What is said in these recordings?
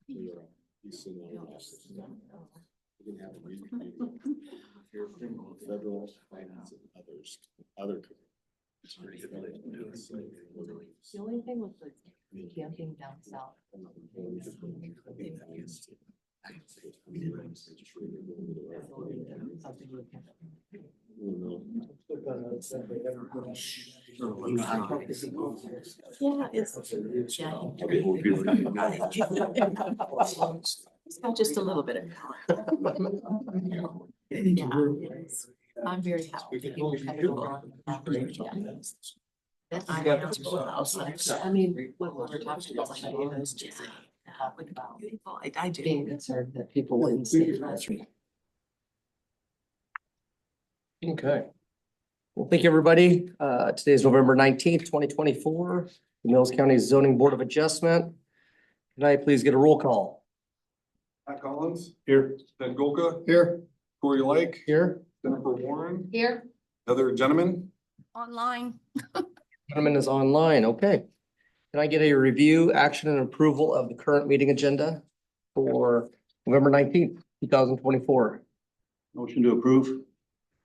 We can have a reading meeting here from federal finance and other. The only thing with the camping down south. Yeah, it's. It's got just a little bit of color. Yeah, it is. I'm very happy. to be comfortable. I mean, what we're talking about, like, those just, beautiful, I do. Being concerned that people wouldn't see it. Okay. Well, thank you, everybody. Today is November 19th, 2024. The Mills County Zoning Board of Adjustment. Can I please get a roll call? Pat Collins, Here. Ben Golka, Here. Corey Lake, Here. Jennifer Warren, Here. Heather Gentleman. Online. Gentleman is online. Okay. Can I get a review, action, and approval of the current meeting agenda for November 19th, 2024? Motion to approve.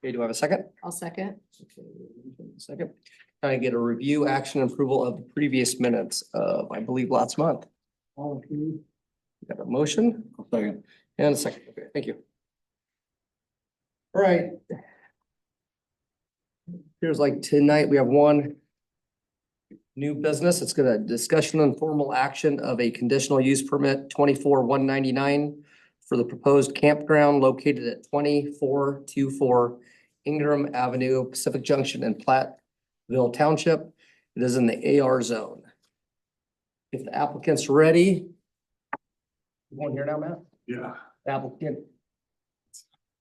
Okay, do I have a second? I'll second. Okay, second. Can I get a review, action, and approval of the previous minutes of, I believe, last month? Got a motion? Second. And a second. Okay, thank you. All right. Here's like tonight, we have one new business. It's gonna discussion and formal action of a conditional use permit 24-199 for the proposed campground located at 2424 Ingram Avenue, Pacific Junction in Platteville Township. It is in the AR zone. If the applicant's ready. You want here now, Matt? Yeah, The applicant.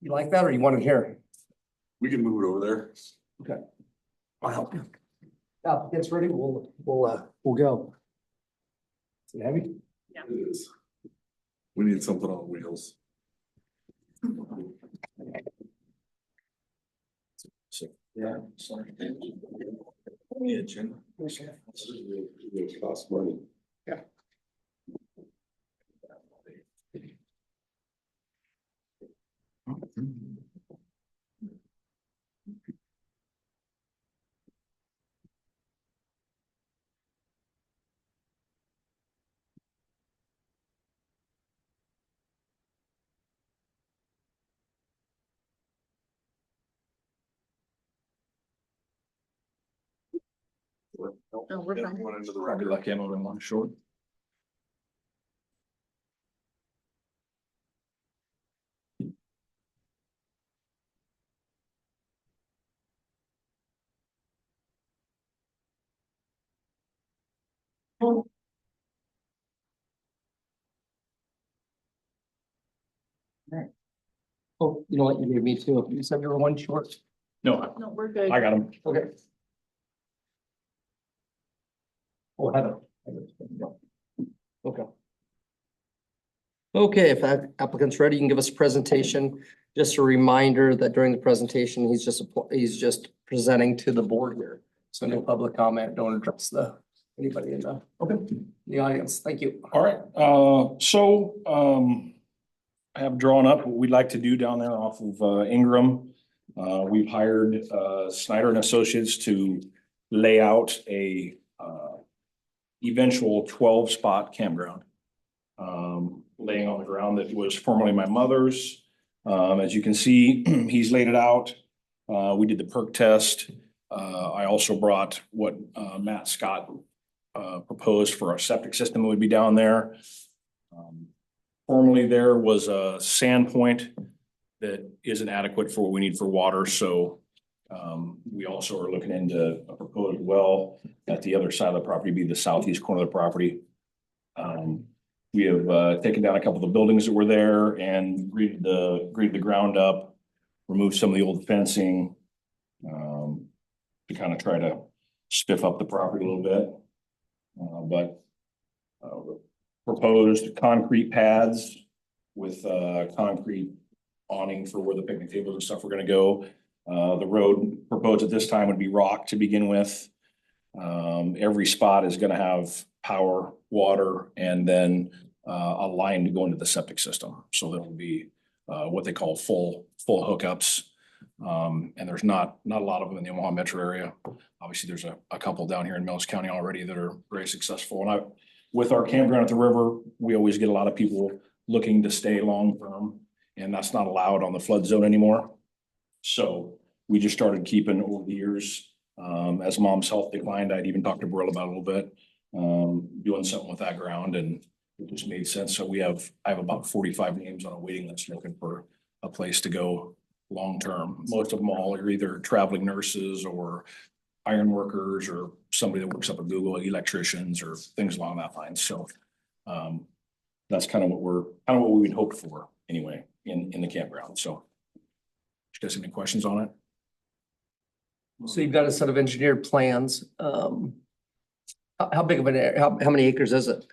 You like that or you want it here? we can move it over there. Okay. I'll help you. Applicant's ready, we'll go. Is it heavy? It is. We need something on wheels. Yeah. Yeah, Jen. Cost money. Yeah. No, we're fine. One into the Robbie Luck ammo and one short. Oh, you know what, you gave me two, you said you were one short. No, No, we're good. I got him. Okay. Oh, Heather. Okay. Okay, if that applicant's ready, you can give us a presentation. Just a reminder that during the presentation, he's just presenting to the board here. So no public comment, don't address anybody in the audience. Thank you. All right, I have drawn up what we'd like to do down there off of Ingram. We've hired Snyder and Associates to lay out a eventual 12-spot campground. Laying on the ground that was formerly my mother's. As you can see, he's laid it out. We did the perk test. I also brought what Matt Scott proposed for our septic system would be down there. Formerly there was a sand point that isn't adequate for what we need for water, so we also are looking into a proposed well at the other side of the property, be the southeast corner of the property. We have taken down a couple of the buildings that were there and graded the ground up, removed some of the old fencing to kind of try to spiff up the property a little bit. Proposed concrete pads with concrete awning for where the picnic tables and stuff are gonna go. The road proposed at this time would be rock to begin with. Every spot is gonna have power, water, and then a line to go into the septic system. So there will be what they call full hookups. And there's not a lot of them in the Omaha metro area. Obviously, there's a couple down here in Mills County already that are very successful. And with our campground at the river, we always get a lot of people looking to stay long-term, and that's not allowed on the flood zone anymore. So we just started keeping over the years. As mom's health declined, I'd even talked to Brill about it a little bit, doing something with that ground, and it just made sense. So I have about 45 names on a waiting list looking for a place to go long-term. Most of them all are either traveling nurses or iron workers or somebody that works up at Google, electricians or things along that line. So that's kind of what we would hope for anyway in the campground. So you guys have any questions on it? So you've got a set of engineered plans. How big of an area, how many acres is it?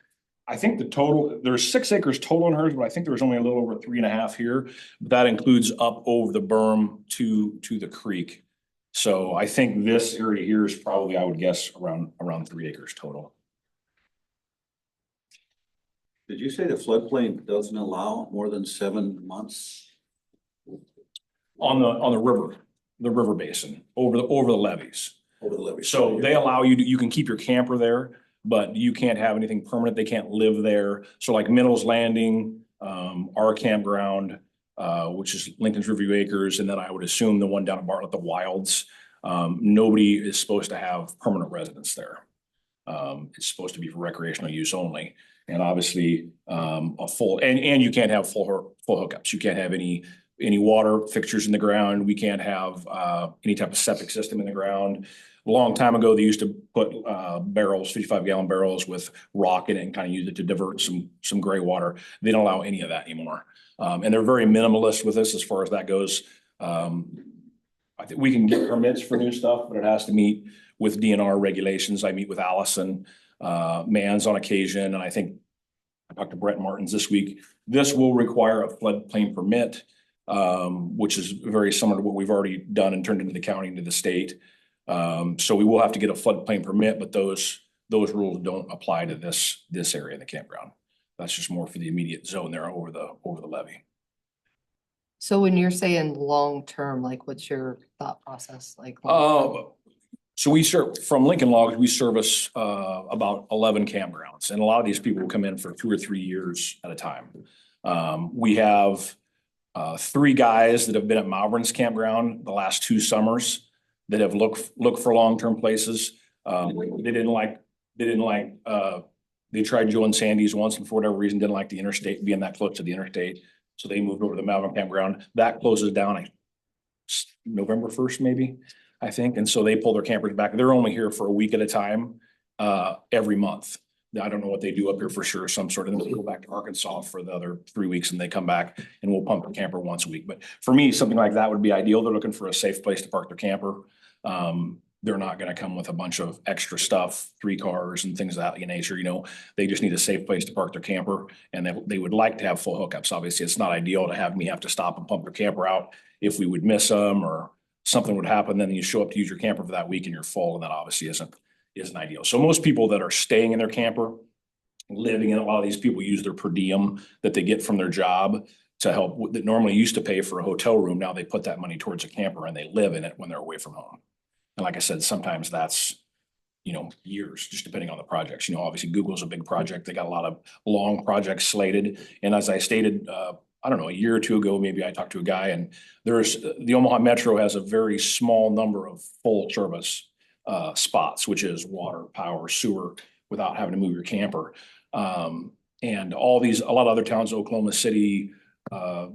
I think the total, there's 6 acres total in hers, but I think there was only a little over 3.5 here. That includes up over the berm to the creek. So I think this area here is probably, I would guess, around 3 acres total. Did you say the floodplain doesn't allow more than 7 months? On the river basin, over the levees. Over the levee? So they allow you can keep your camper there, but you can't have anything permanent. They can't live there. So like Minnell's Landing, our campground, which is Lincoln's Riverview Acres, and then I would assume the one down at Bartlett, the Wilds. Nobody is supposed to have permanent residence there. It's supposed to be for recreational use only. And obviously, and you can't have full hookups. You can't have any water fixtures in the ground. We can't have any type of septic system in the ground. A long time ago, they used to put barrels, 55-gallon barrels with rock in it and kind of use it to divert some gray water. They don't allow any of that anymore. And they're very minimalist with this as far as that goes. I think we can get permits for new stuff, but it has to meet with DNR regulations. I meet with Allison Mans on occasion, and I think I talked to Brett Martins this week. This will require a floodplain permit, which is very similar to what we've already done and turned into the county, into the state. So we will have to get a floodplain permit, but those rules don't apply to this area in the campground. That's just more for the immediate zone there over the levee. So when you're saying long-term, like what's your thought process like? So we serve from Lincoln Logs, we service about 11 campgrounds, and a lot of these people will come in for 2 or 3 years at a time. We have 3 guys that have been at Malvern's campground the last 2 summers that have looked for long-term places. They tried Joe and Sandy's once, and for whatever reason didn't like the interstate, being that close to the interstate. So they moved over to the Malvern campground. That closes down November 1st, maybe, I think. And so they pull their campers back. They're only here for a week at a time, every month. I don't know what they do up here for sure, some sort of, then they go back to Arkansas for the other 3 weeks and they come back and we'll pump the camper once a week. But for me, something like that would be ideal. They're looking for a safe place to park their camper. They're not going to come with a bunch of extra stuff, 3 cars and things of that nature. You know, they just need a safe place to park their camper, and they would like to have full hookups. Obviously, it's not ideal to have me have to stop and pump their camper out if we would miss them or something would happen. Then you show up to use your camper for that week and you're full, and that obviously isn't ideal. So most people that are staying in their camper, living in, a lot of these people use their per diem that they get from their job to help, that normally used to pay for a hotel room. Now they put that money towards a camper and they live in it when they're away from home. And like I said, sometimes that's, years, just depending on the projects. Obviously Google's a big project. They got a lot of long projects slated. And as I stated, I don't know, a year or 2 ago, maybe I talked to a guy, and the Omaha Metro has a very small number of full service spots, which is water, power, sewer, without having to move your camper. And a lot of other towns, Oklahoma City, I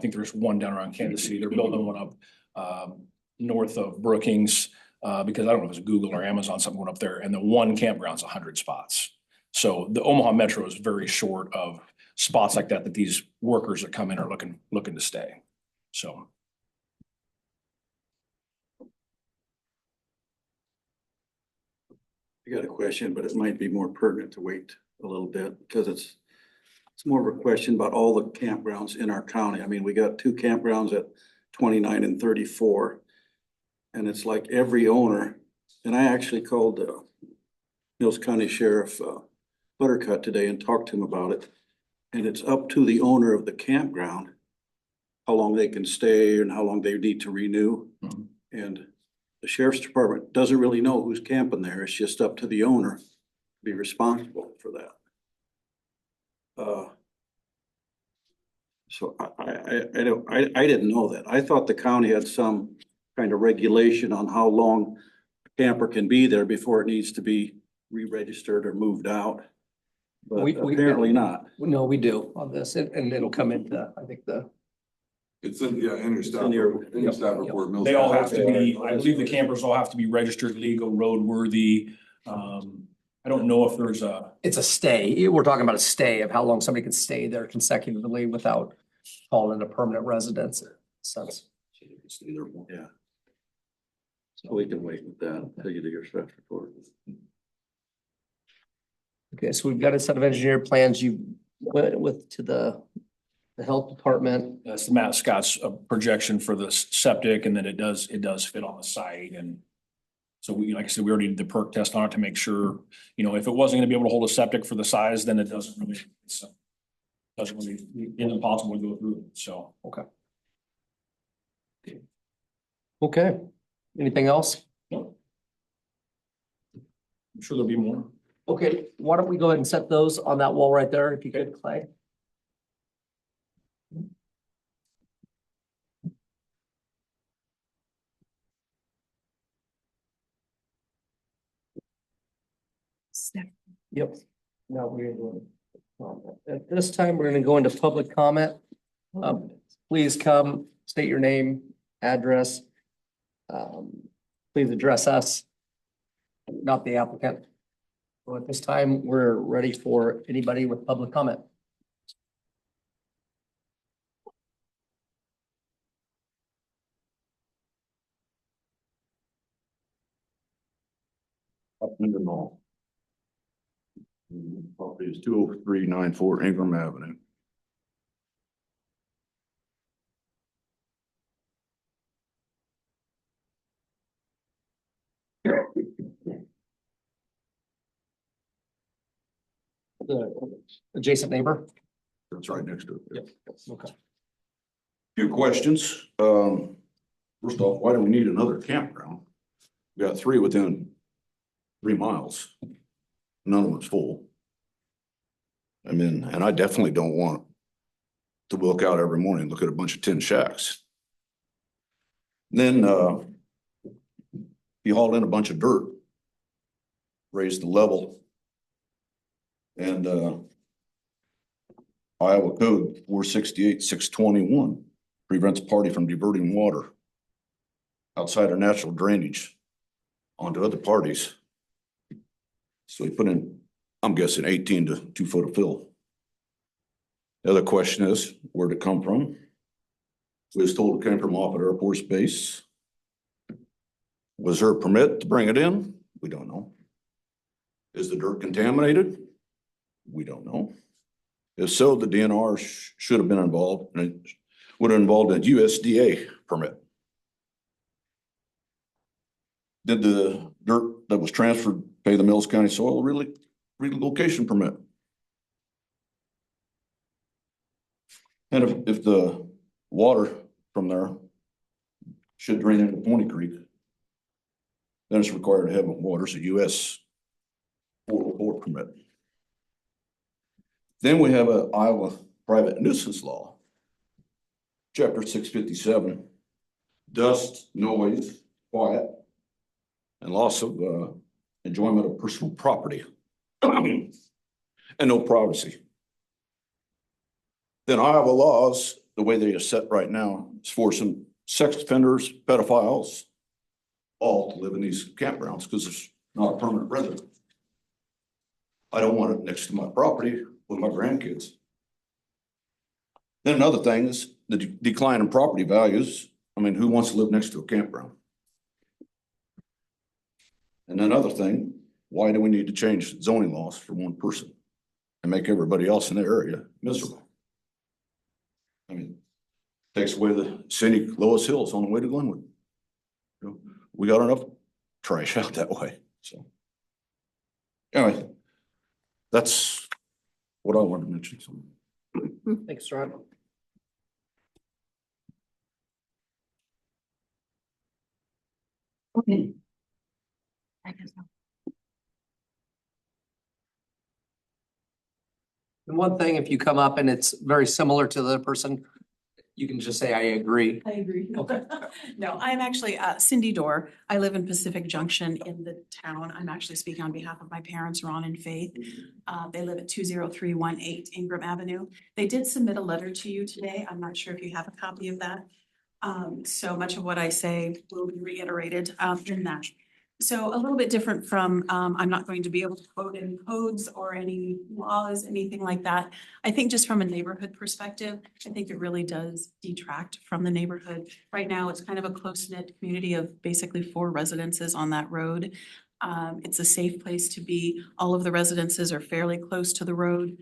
think there's one down around Kansas City. They're building one up north of Brookings, because I don't know if it's Google or Amazon, something went up there, and the one campground's 100 spots. So the Omaha Metro is very short of spots like that these workers that come in are looking to stay. So. I got a question, but it might be more pertinent to wait a little bit because it's more of a question about all the campgrounds in our county. I mean, we got 2 campgrounds at 29 and 34. And it's like every owner, and I actually called the Mills County Sheriff Buttercut today and talked to him about it. And it's up to the owner of the campground how long they can stay and how long they need to renew. Mhm. And the sheriff's department doesn't really know who's camping there. It's just up to the owner to be responsible for that. So I didn't know that. I thought the county had some kind of regulation on how long a camper can be there before it needs to be re-registered or moved out. But We- apparently not. No, we do on this, and it'll come into, I think, the, It's in, yeah, in your staff, in your- in your staff report. Mills They all County. have to be, I believe the campers all have to be registered, legal, roadworthy. I don't know if there's a, it's a stay. We're talking about a stay of how long somebody can stay there consecutively without calling it a permanent residence. Sense. It's either one. Yeah. So we can wait with that until you do your staff report. Okay, so we've got a set of engineered plans you went with to the health department. that's the Matt Scott's projection for the septic, and then it does fit on the site. And so we, like I said, we already did the perk test on it to make sure, you know, if it wasn't gonna be able to hold a septic for the size, then it doesn't really, it's impossible to go through, so. Okay, anything else? No. I'm sure there'll be more. Okay, why don't we go ahead and set those on that wall right there, if you could, Clay? Yep. Now we're going. At this time, we're gonna go into public comment. Please come, state your name, address. Please address us, not the applicant. So at this time, we're ready for anybody with public comment. Up in the mall. Property is 20394 Ingram Avenue. The adjacent neighbor. That's right next to it. Yep. Okay. Few questions. First off, why do we need another campground? We got 3 within 3 miles. None of them's full. I mean, and I definitely don't want to look out every morning, and look at a bunch of tin shacks. Then, you hauled in a bunch of dirt, raised the level. And, Iowa Code 468-621 prevents a party from diverting water outside of natural drainage onto other parties. So we put in, I'm guessing 18 to 2 foot of fill. The other question is, where'd it come from? We was told it came from off at Air Force Base. Was there a permit to bring it in? We don't know. Is the dirt contaminated? We don't know. If so, the DNR should have been involved, and it would have involved a USDA permit. Did the dirt that was transferred pay the Mills County Soil relocation permit? And if the water from there should drain into Pony Creek, then it's required to have water's a US 404 permit. Then we have a Iowa private nuisance law. Chapter 657, dust, noise, quiet, and loss of enjoyment of personal property and no privacy. Then Iowa laws, the way they are set right now, is forcing sex offenders, pedophiles, all to live in these campgrounds because it's not a permanent resident. I don't want it next to my property with my grandkids. Then another thing is the decline in property values. I mean, who wants to live next to a campground? And another thing, why do we need to change zoning laws for one person and make everybody else in the area miserable? I mean, takes away the scenic Lois Hills on the way to Glenwood. You know, we got enough trash out that way, so. Anyway, That's what I wanted to mention. So, Thanks, Ron. I guess so. And one thing, if you come up and it's very similar to the other person, you can just say, I agree. I agree. Okay. No, I'm actually Cindy Dorr. I live in Pacific Junction in the town. I'm actually speaking on behalf of my parents, Ron and Faith. They live at 20318 Ingram Avenue. They did submit a letter to you today. I'm not sure if you have a copy of that. So much of what I say will be reiterated in that. So a little bit different from, I'm not going to be able to quote any codes or any laws, anything like that. I think just from a neighborhood perspective, I think it really does detract from the neighborhood. Right now, it's kind of a close-knit community of basically 4 residences on that road. It's a safe place to be. All of the residences are fairly close to the road.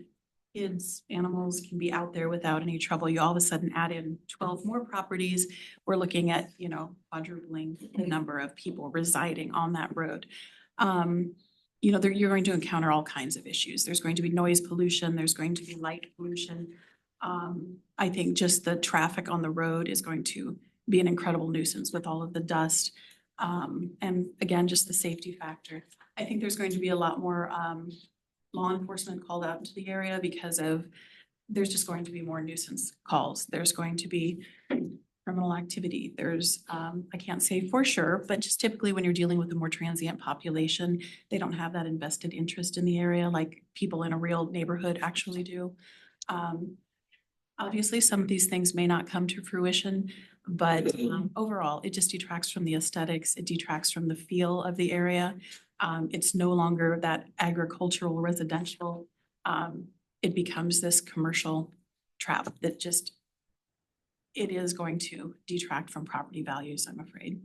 Kids, animals can be out there without any trouble. You all of a sudden add in 12 more properties. We're looking at, quadrupling the number of people residing on that road. You're going to encounter all kinds of issues. There's going to be noise pollution. There's going to be light pollution. I think just the traffic on the road is going to be an incredible nuisance with all of the dust. And again, just the safety factor. I think there's going to be a lot more law enforcement called out into the area because there's just going to be more nuisance calls. There's going to be criminal activity. There's, I can't say for sure, but just typically when you're dealing with a more transient population, they don't have that invested interest in the area like people in a real neighborhood actually do. Obviously, some of these things may not come to fruition, but overall, it just detracts from the aesthetics. It detracts from the feel of the area. It's no longer that agricultural residential. It becomes this commercial trap that just, it is going to detract from property values, I'm afraid.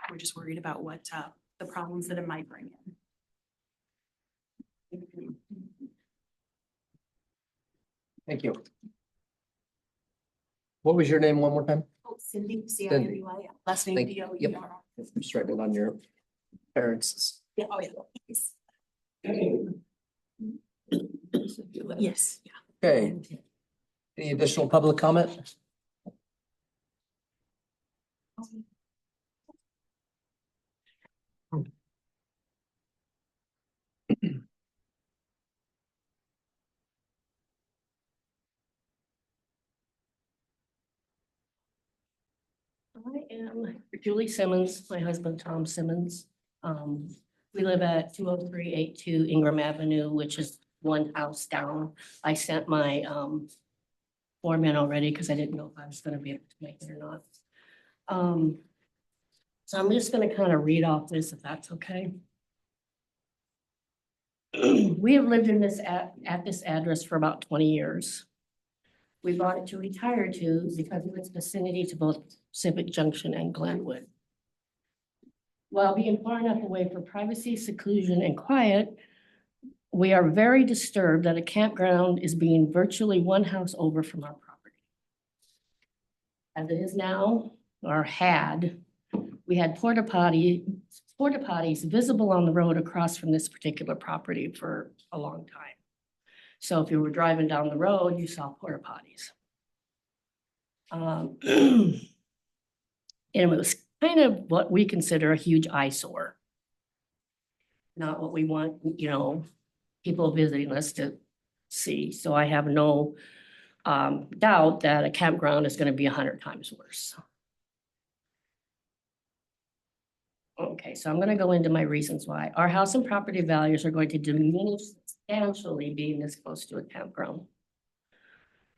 We're just worried about what the problems that it might bring in. Thank you. What was your name one more time? Cindy, C-I-N-D-Y, last name Thank- D-O-E-R. Just write it on your parents. Yeah, oh yeah. Yes, yeah. Okay. Any additional public comment? I am Julie Simmons, my husband Tom Simmons. We live at 20382 Ingram Avenue, which is one house down. I sent my form in already because I didn't know if I was gonna be able to make it or not. So I'm just gonna kind of read off this if that's okay. We have lived in this at this address for about 20 years. We bought it to retire to because of its vicinity to both Civic Junction and Glenwood. While being far enough away for privacy, seclusion, and quiet, we are very disturbed that a campground is being virtually one house over from our property. As it is now, or had, we had porta potties visible on the road across from this particular property for a long time. So if you were driving down the road, you saw porta potties. And it was kind of what we consider a huge eyesore. Not what we want, people visiting us to see. So I have no doubt that a campground is going to be 100 times worse. Okay, so I'm going to go into my reasons why. Our house and property values are going to diminish substantially being this close to a campground.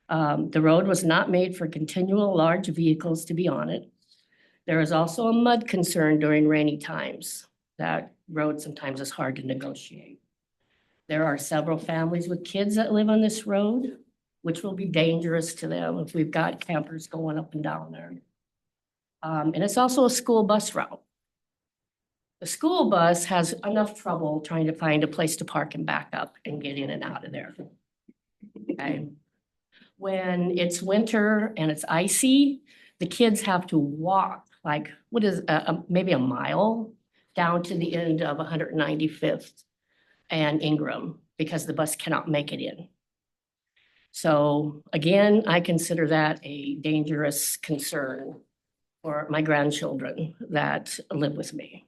The road was not made for continual large vehicles to be on it. There is also a mud concern during rainy times. That road sometimes is hard to negotiate. There are several families with kids that live on this road, which will be dangerous to them if we've got campers going up and down there. And it's also a school bus route. The school bus has enough trouble trying to find a place to park and back up and get in and out of there. Okay. When it's winter and it's icy, the kids have to walk like, maybe a mile down to the end of 195th and Ingram because the bus cannot make it in. So again, I consider that a dangerous concern for my grandchildren that live with me.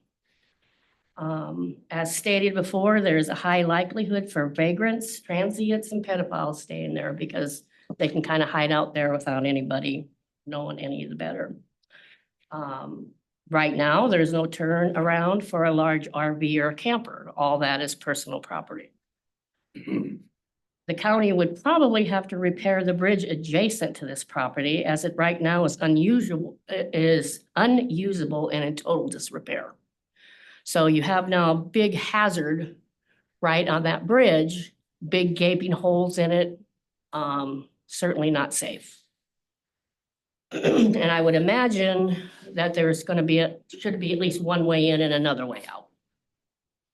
As stated before, there's a high likelihood for vagrants, transients, and pedophiles staying there because they can kind of hide out there without anybody knowing any of the better. Right now, there's no turn around for a large RV or camper. All that is personal property. The county would probably have to repair the bridge adjacent to this property as it right now is unusable and in total disrepair. So you have now a big hazard right on that bridge, big gaping holes in it, certainly not safe. And I would imagine that there's gonna be should be at least one way in and another way out.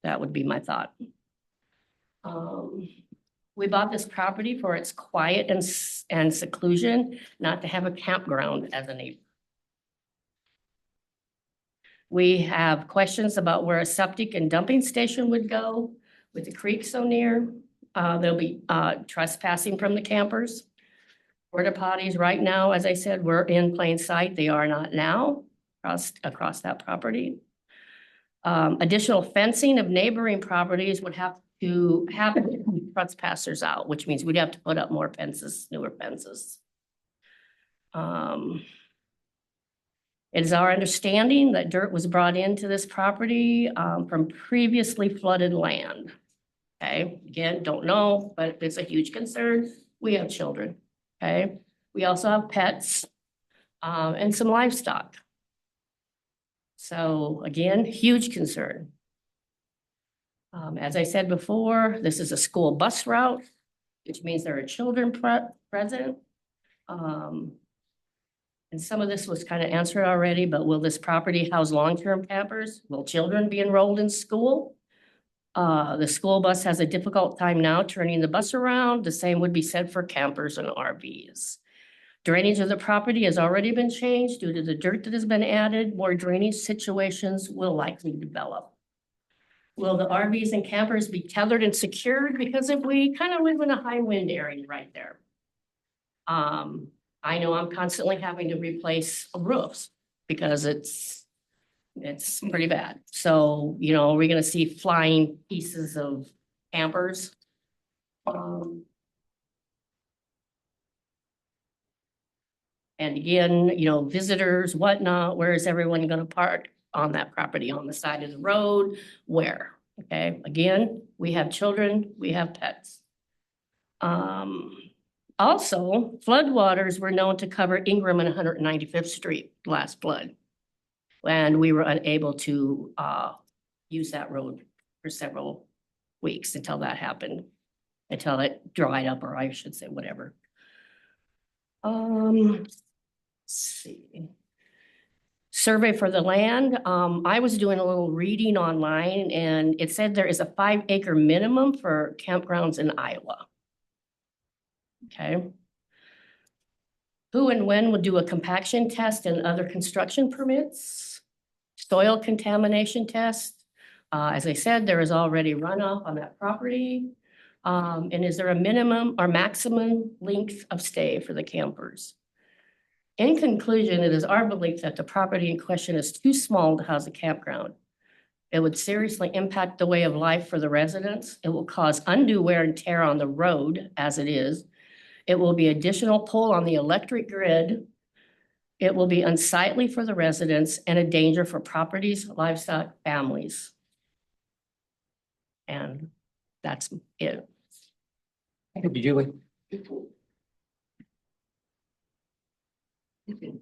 That would be my thought. We bought this property for its quiet and seclusion, not to have a campground as a neighbor. We have questions about where a septic and dumping station would go with the creek so near. There'll be trespassing from the campers. Porta potties right now, as I said, we're in plain sight. They are not now across that property. Additional fencing of neighboring properties would have to happen to keep trespassers out, which means we'd have to put up more fences, newer fences. It is our understanding that dirt was brought into this property from previously flooded land. Okay, again, don't know, but it's a huge concern. We have children, okay? We also have pets and some livestock. So again, huge concern. As I said before, this is a school bus route, which means there are children present. And some of this was kind of answered already, but will this property house long-term campers? Will children be enrolled in school? The school bus has a difficult time now turning the bus around. The same would be said for campers and RVs. Drainage of the property has already been changed due to the dirt that has been added. More drainage situations will likely develop. Will the RVs and campers be tethered and secured? Because if we kind of live in a high wind area right there. I know I'm constantly having to replace roofs because it's pretty bad. So, you know, we're gonna see flying pieces of campers. And again, you know, visitors, whatnot, where is everyone gonna park on that property? On the side of the road? Where? Okay, again, we have children, we have pets. Also, floodwaters were known to Cover Ingram and 195th Street last flood. And we were unable to use that road for several weeks until that happened, until it dried up, or I should say whatever. Let's see. Survey for the land. I was doing a little reading online and it said there is a 5-acre minimum for campgrounds in Iowa. Okay. Who and when will do a compaction test and other construction permits? Soil contamination test. As I said, there is already runoff on that property. And is there a minimum or maximum length of stay for the campers? In conclusion, it is our belief that the property in question is too small to house a campground. It would seriously impact the way of life for the residents. It will cause undue wear and tear on the road as it is. It will be additional pull on the electric grid. It will be unsightly for the residents and a danger for properties, livestock, families. And that's it. Thank you, Julie. Thank you.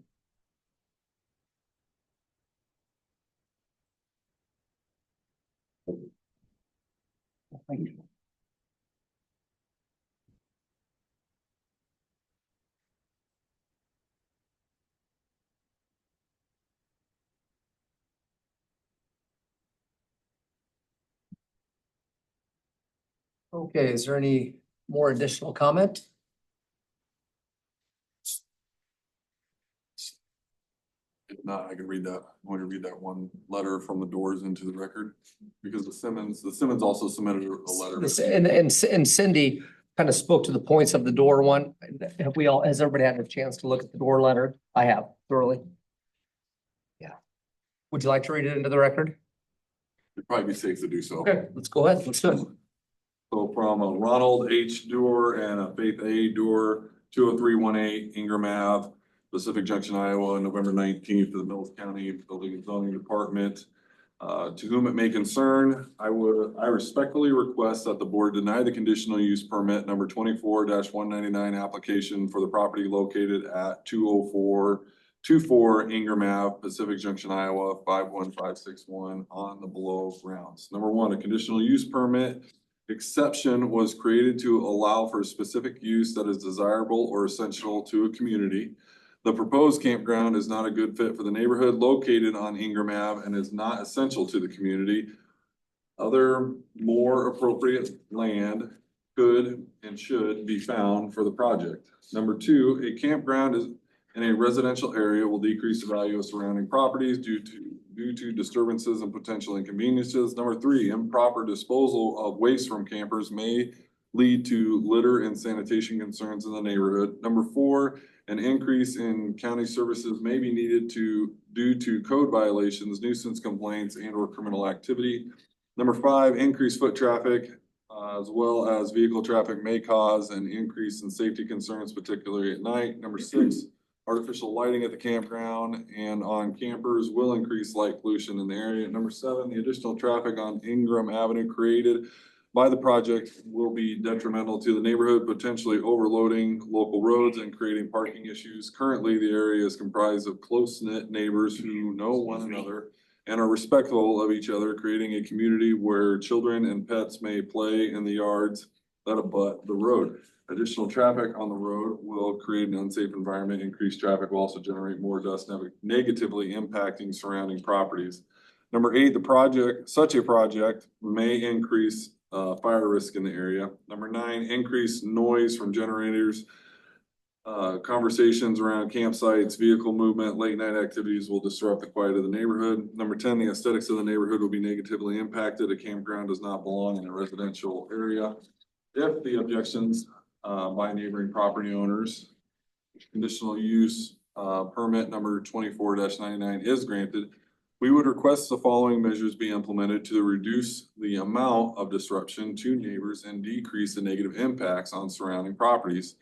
Okay, is there any more additional comment? not, I can read that. I want to read that one letter from the Doors into the record. Because the Simmons also submitted a letter. And Cindy kind of spoke to the points of the door one. Has everybody had a chance to look at the door letter? I have thoroughly. Yeah. Would you like to read it into the record? It'd probably be safe to do so. Okay, let's go ahead. Let's do it. So from Ronald H. Doer and Faith A. Doer, 20318 Ingram Ave, Pacific Junction, Iowa, November 19th, to the Mills County Building and Zoning Department. To whom it may concern, I respectfully request that the board deny the conditional use permit number 24-199 application for the property located at 20424 Ingram Ave, Pacific Junction, Iowa, 51561 on the below grounds. Number one, a conditional use permit exception was created to allow for specific use that is desirable or essential to a community. The proposed campground is not a good fit for the neighborhood located on Ingram Ave and is not essential to the community. Other more appropriate land could and should be found for the project. Number two, a campground is in a residential area will decrease the value of surrounding properties due to disturbances and potential inconveniences. Number three, improper disposal of waste from campers may lead to litter and sanitation concerns in the neighborhood. Number four, an increase in county services may be needed due to code violations, nuisance complaints, and or criminal activity. Number five, increased foot traffic as well as vehicle traffic may cause an increase in safety concerns, particularly at night. Number six, artificial lighting at the campground and on campers will increase light pollution in the area. Number seven, the additional traffic on Ingram Avenue created by the project will be detrimental to the neighborhood, potentially overloading local roads and creating parking issues. Currently, the area is comprised of close-knit neighbors who know one another and are respectful of each other, creating a community where children and pets may play in the yards that abut the road. Additional traffic on the road will create an unsafe environment. Increased traffic will also generate more dust, negatively impacting surrounding properties. Number eight, such a project may increase fire risk in the area. Number nine, increased noise from generators, conversations around campsites, vehicle movement, late night activities will disrupt the quiet of the neighborhood. Number 10, the aesthetics of the neighborhood will be negatively impacted. A campground does not belong in a residential area. If the objections by neighboring property owners, conditional use permit number 24-99 is granted, we would request the following measures be implemented to reduce the amount of disruption to neighbors and decrease the negative impacts on surrounding properties.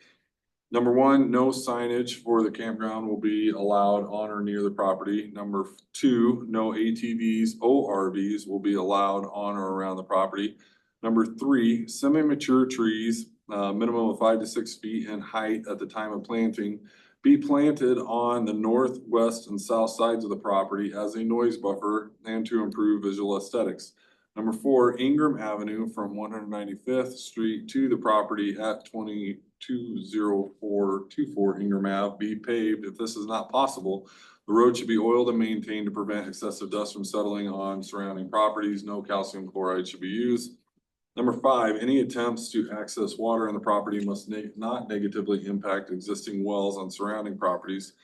Number one, no signage for the campground will be allowed on or near the property. Number two, no ATVs, ORVs will be allowed on or around the property. Number three, semi-mature trees, minimum of 5 to 6 feet in height at the time of planting, be planted on the north, west, and south sides of the property as a noise buffer and to improve visual aesthetics. Number four, Ingram Avenue from 195th Street to the property at 220424 Ingram Ave be paved. If this is not possible, the road should be oiled and maintained to prevent excessive dust from settling on surrounding properties. No calcium chloride should be used. Number five, any attempts to access water on the property must not negatively impact existing wells on surrounding properties.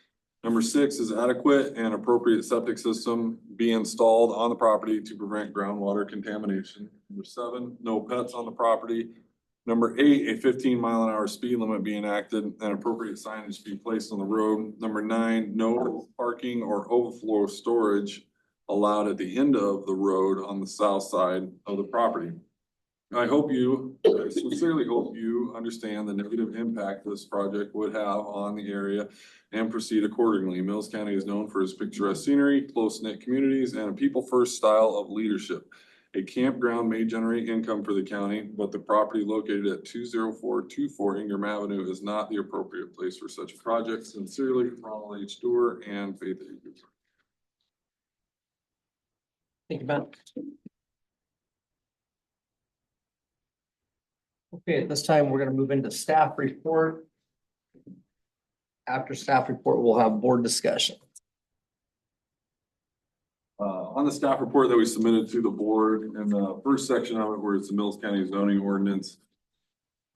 Number six is adequate and appropriate septic system be installed on the property to prevent groundwater contamination. Number seven, no pets on the property. Number eight, a 15-mile-an-hour speed limit be enacted and appropriate signage be placed on the road. Number nine, no parking or overflow storage allowed at the end of the road on the south side of the property. I sincerely hope you understand the negative impact this project would have on the area and proceed accordingly. Mills County is known for its picturesque scenery, close-knit communities, and a people-first style of leadership. A campground may generate income for the county, but the property located at 20424 Ingram Avenue is not the appropriate place for such a project. Sincerely, Ronald H. Doer and Faith A. Doer. Thank you, Ben. Okay, at this time, we're gonna move into staff report. After staff report, we'll have board discussion. On the staff report that we submitted to the board in the first section of it, where it's the Mills County zoning ordinance,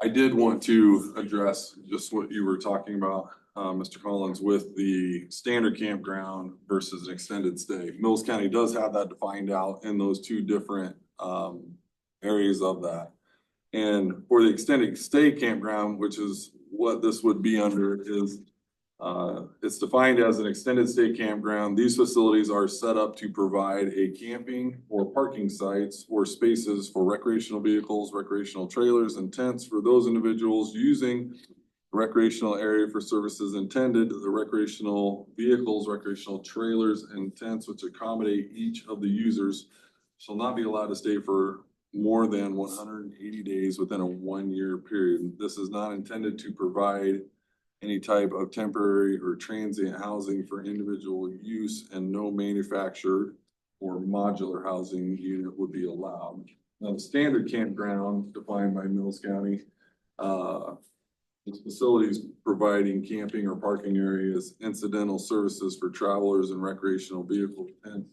I did want to address just what you were talking about. Mr. Collins, with the standard campground versus an extended stay. Mills County does have that defined out in those two different areas of that. And for the extended stay campground, which is what this would be under, is it's defined as an extended stay campground. These facilities are set up to provide a camping or parking sites or spaces for recreational vehicles, recreational trailers, and tents for those individuals using the recreational area for services intended. The recreational vehicles, recreational trailers, and tents which accommodate each of the users shall not be allowed to stay for more than 180 days within a 1-year period. This is not intended to provide any type of temporary or transient housing for individual use, and no manufactured or modular housing unit would be allowed. Now, the standard campground defined by Mills County, this facilities providing camping or parking areas, incidental services for travelers and recreational vehicle tents,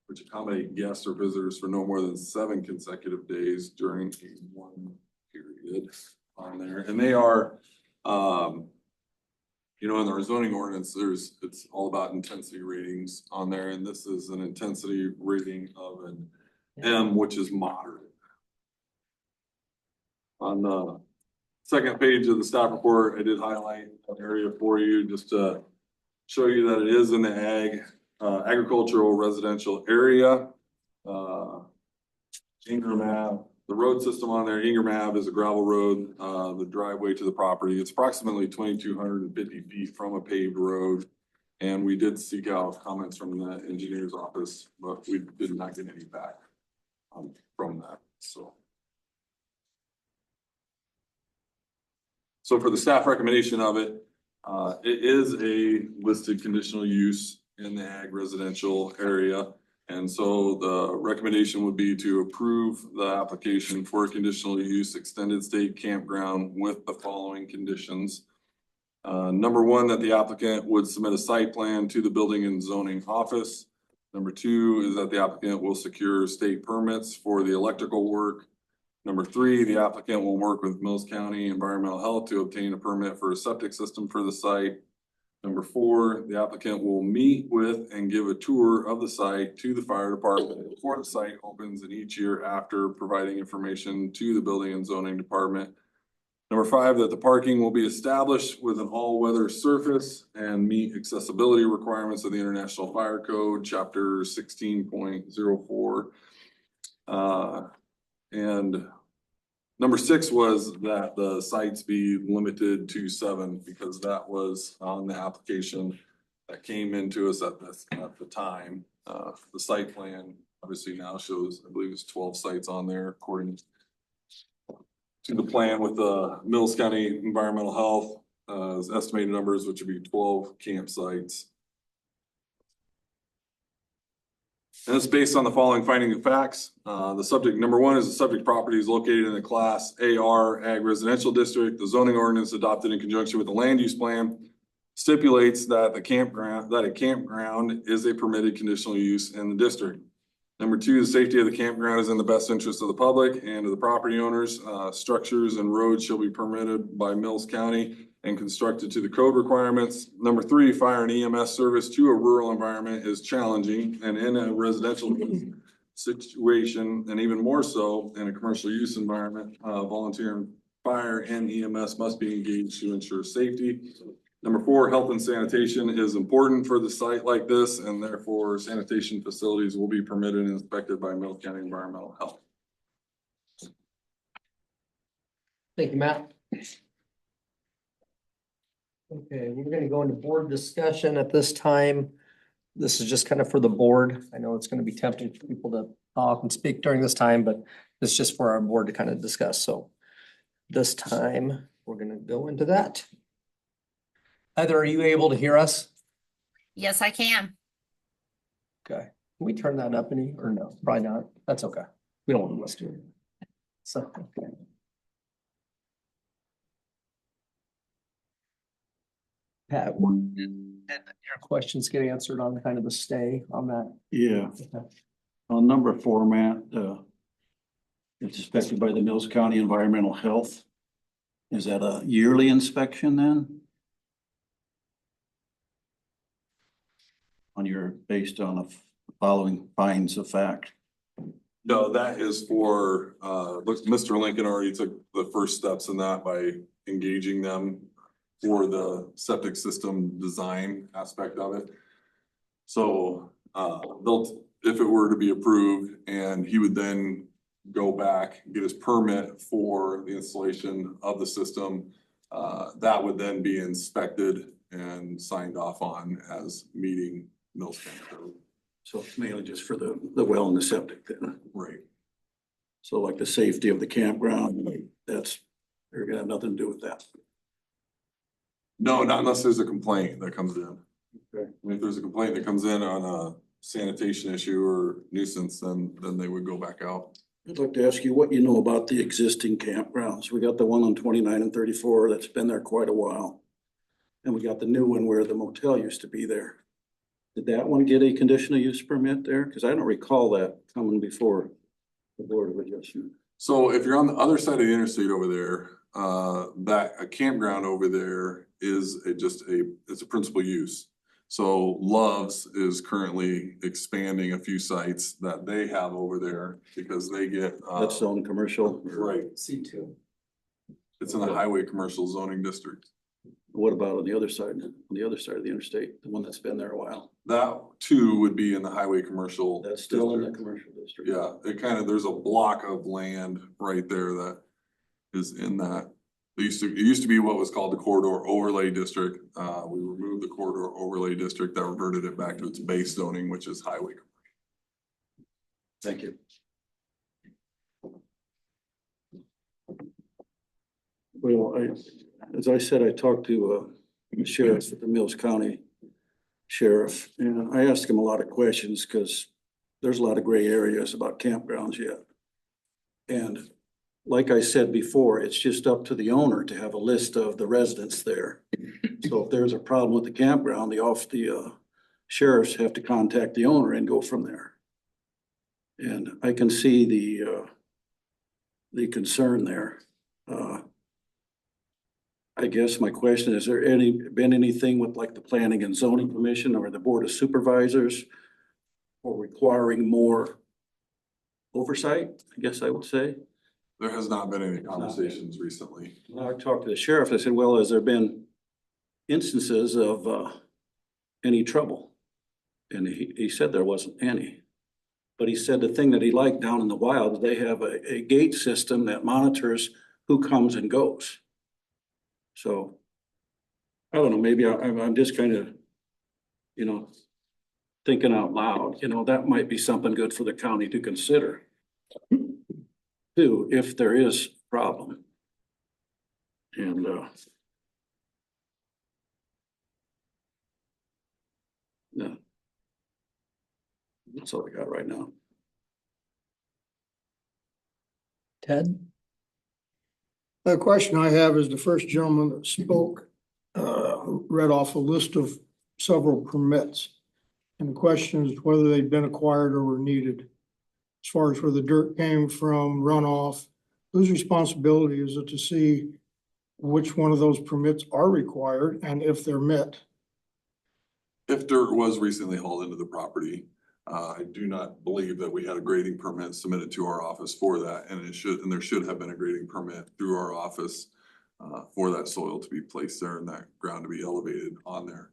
which accommodate guests or visitors for no more than 7 consecutive days during a 1 period on there. And they are, you know, in our zoning ordinance, it's all about intensity ratings on there. And this is an intensity rating of an M, which is moderate. On the second page of the staff report, I did highlight an area for you just to show you that it is in the agricultural residential area. Ingram Ave, the road system on there, Ingram Ave is a gravel road. The driveway to the property, it's approximately 2,250 feet from a paved road. And we did seek out comments from the engineer's office, but we did not get any back from that, So for the staff recommendation of it, it is a listed conditional use in the ag residential area. And so the recommendation would be to approve the application for a conditional use extended stay campground with the following conditions. Number 1, that the applicant would submit a site plan to the building and zoning office. Number 2 is that the applicant will secure state permits for the electrical work. Number 3, the applicant will work with Mills County Environmental Health to obtain a permit for a septic system for the site. Number 4, the applicant will meet with and give a tour of the site to the fire department before the site opens, and each year after, providing information to the building and zoning department. Number 5, that the parking will be established with an all-weather surface and meet accessibility requirements of the International Fire Code, Chapter 16.04. And number 6 was that the sites be limited to 7, because that was on the application that came into us at the time. The site plan obviously now shows, I believe it's 12 sites on there according to the plan with the Mills County Environmental Health, estimated numbers, which would be 12 campsites. And it's based on the following finding of facts. The subject, number 1, is the subject property is located in the Class AR Ag Residential District. The zoning ordinance adopted in conjunction with the land use plan stipulates that a campground is a permitted conditional use in the district. Number 2, the safety of the campground is in the best interest of the public and of the property owners. Structures and roads shall be permitted by Mills County and constructed to the code requirements. Number 3, fire and EMS service to a rural environment is challenging, and in a residential situation, and even more so in a commercial use environment, volunteer fire and EMS must be engaged to ensure safety. Number 4, health and sanitation is important for the site like this, and therefore sanitation facilities will be permitted and inspected by Mills County Environmental Health. Thank you, Matt. Okay, we're gonna go into board discussion at this time. This is just kind of for the board. I know it's gonna be tempting for people to talk and speak during this time, but it's just for our board to kind of discuss. So this time, we're gonna go into that. Heather, are you able to hear us? Yes, I can. Okay, can we turn that up any, or no? Probably not. That's okay. We don't want to listen to it. So, okay. Pat, did your questions get answered on kind of the stay on that? Yeah. Okay. On number 4, Matt, it's inspected by the Mills County Environmental Health. Is that a yearly inspection then? on your, based on the following findings of fact? No, that is for, look, Mr. Lincoln already took the first steps in that by engaging them for the septic system design aspect of it. So, if it were to be approved, and he would then go back, get his permit for the installation of the system, that would then be inspected and signed off on as meeting Mills County code. So it's mainly just for the well and the septic then. Right. So like the safety of the campground, that's, they're gonna have nothing to do with that. No, not unless there's a complaint that comes in. Okay. I mean, if there's a complaint that comes in on a sanitation issue or nuisance, then they would go back out. I'd like to ask you what you know about the existing campgrounds. We got the one on 29 and 34 that's been there quite a while. And we got the new one where the motel used to be there. Did that one get a conditional use permit there? Cause I don't recall that coming before the Board of Adjustment. So if you're on the other side of the interstate over there, a campground over there is it's a principal use. So Love's is currently expanding a few sites that they have over there because they get. That's zone commercial. Right, C2. it's in the highway commercial zoning district. What about on the other side of the interstate, the one that's been there a while? That too would be in the highway commercial. That's still in the district. commercial district. Yeah, there's a block of land right there that is in that. It used to be what was called the corridor overlay district. We removed the corridor overlay district, that reverted it back to its base zoning, which is highway. Thank you. Well, as I said, I talked to the sheriff at the Mills County Sheriff, and I asked him a lot of questions because there's a lot of gray areas about campgrounds yet. And like I said before, it's just up to the owner to have a list of the residents there. So if there's a problem with the campground, the sheriffs have to contact the owner and go from there. And I can see the concern there. I guess my question is there been anything with like the Planning and Zoning Commission or the Board of Supervisors for requiring more oversight, I guess I would say? There has not been any conversations recently. When I talked to the sheriff, I said, well, has there been instances of any trouble? And he said there wasn't any. But he said the thing that he liked down in the wild, they have a gate system that monitors who comes and goes. So, I don't know, maybe I'm just kind of, thinking out loud, that might be something good for the county to consider. Too, if there is a problem. And, yeah. That's all I got right now. Ted? The question I have is the first gentleman that spoke, read off a list of several permits. And the question is whether they've been acquired or were needed. As far as where the dirt came from, runoff, whose responsibility is it to see which one of those permits are required and if they're met? If dirt was recently hauled into the property, I do not believe that we had a grading permit submitted to our office for that, and there should have been a grading permit through our office for that soil to be placed there and that ground to be elevated on there.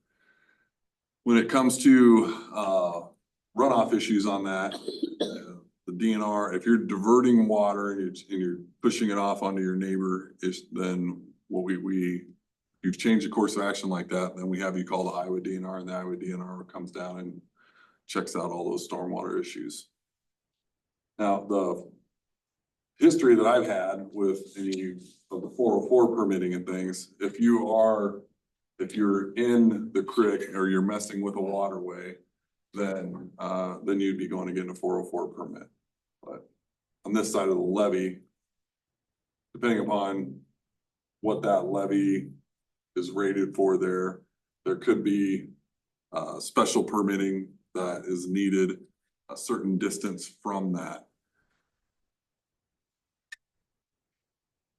When it comes to runoff issues on that, the DNR, if you're diverting water and you're pushing it off onto your neighbor, then what you've changed the course of action like that, then we have you call the Iowa DNR, and the Iowa DNR comes down and checks out all those stormwater issues. Now, the history that I've had with any of the 404 permitting and things, if you're in the creek or you're messing with a waterway, then you'd be going to get a 404 permit. But on this side of the levee, depending upon what that levee is rated for there could be special permitting that is needed a certain distance from that.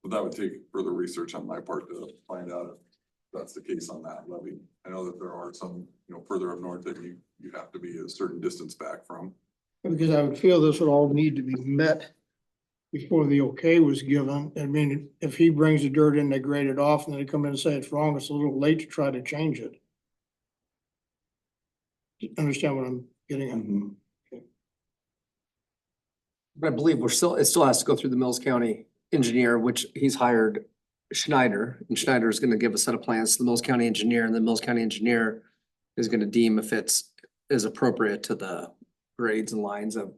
But that would take further research on my part to find out if that's the case on that levee. I know that there are some, further up north that you have to be a certain distance back from. Because I would feel this would all need to be met before the okay was given. I mean, if he brings the dirt in, they grade it off, and then they come in and say it's wrong, it's a little late to try to change it. Understand what I'm getting at? But I believe it still has to go through the Mills County engineer, which he's hired Schneider, and Schneider is gonna give a set of plans to the Mills County engineer, and the Mills County engineer is gonna deem if is appropriate to the grades and lines of,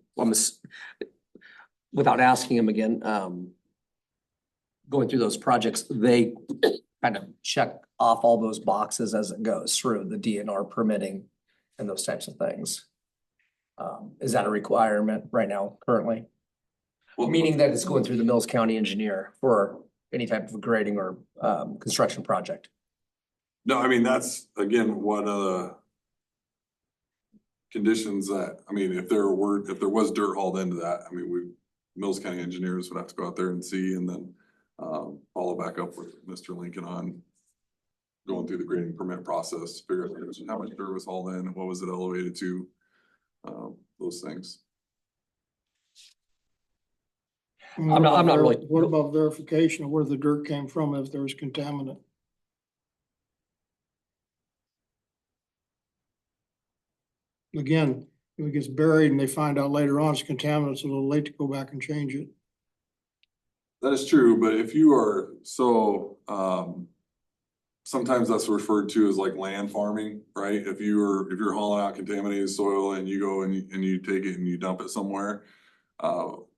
without asking him again, going through those projects, they kind of check off all those boxes as it goes through the DNR permitting and those types of things. Is that a requirement right now currently? Well, Meaning that it's going through the Mills County engineer for any type of grading or construction project. No, I mean, that's again, one of the conditions that, if there was dirt hauled into that, Mills County engineers would have to go out there and see, and then follow back up with Mr. Lincoln on going through the grading permit process, figure out how much dirt was hauled in, what was it elevated to, those things. I'm not really. What about verification of where the dirt came from if there was contaminant? Again, if it gets buried and they find out later on it's contaminant, it's a little late to go back and change it. That is true, but if you are sometimes that's referred to as like land farming, right? If you're hauling out contaminated soil and you go and you take it and you dump it somewhere,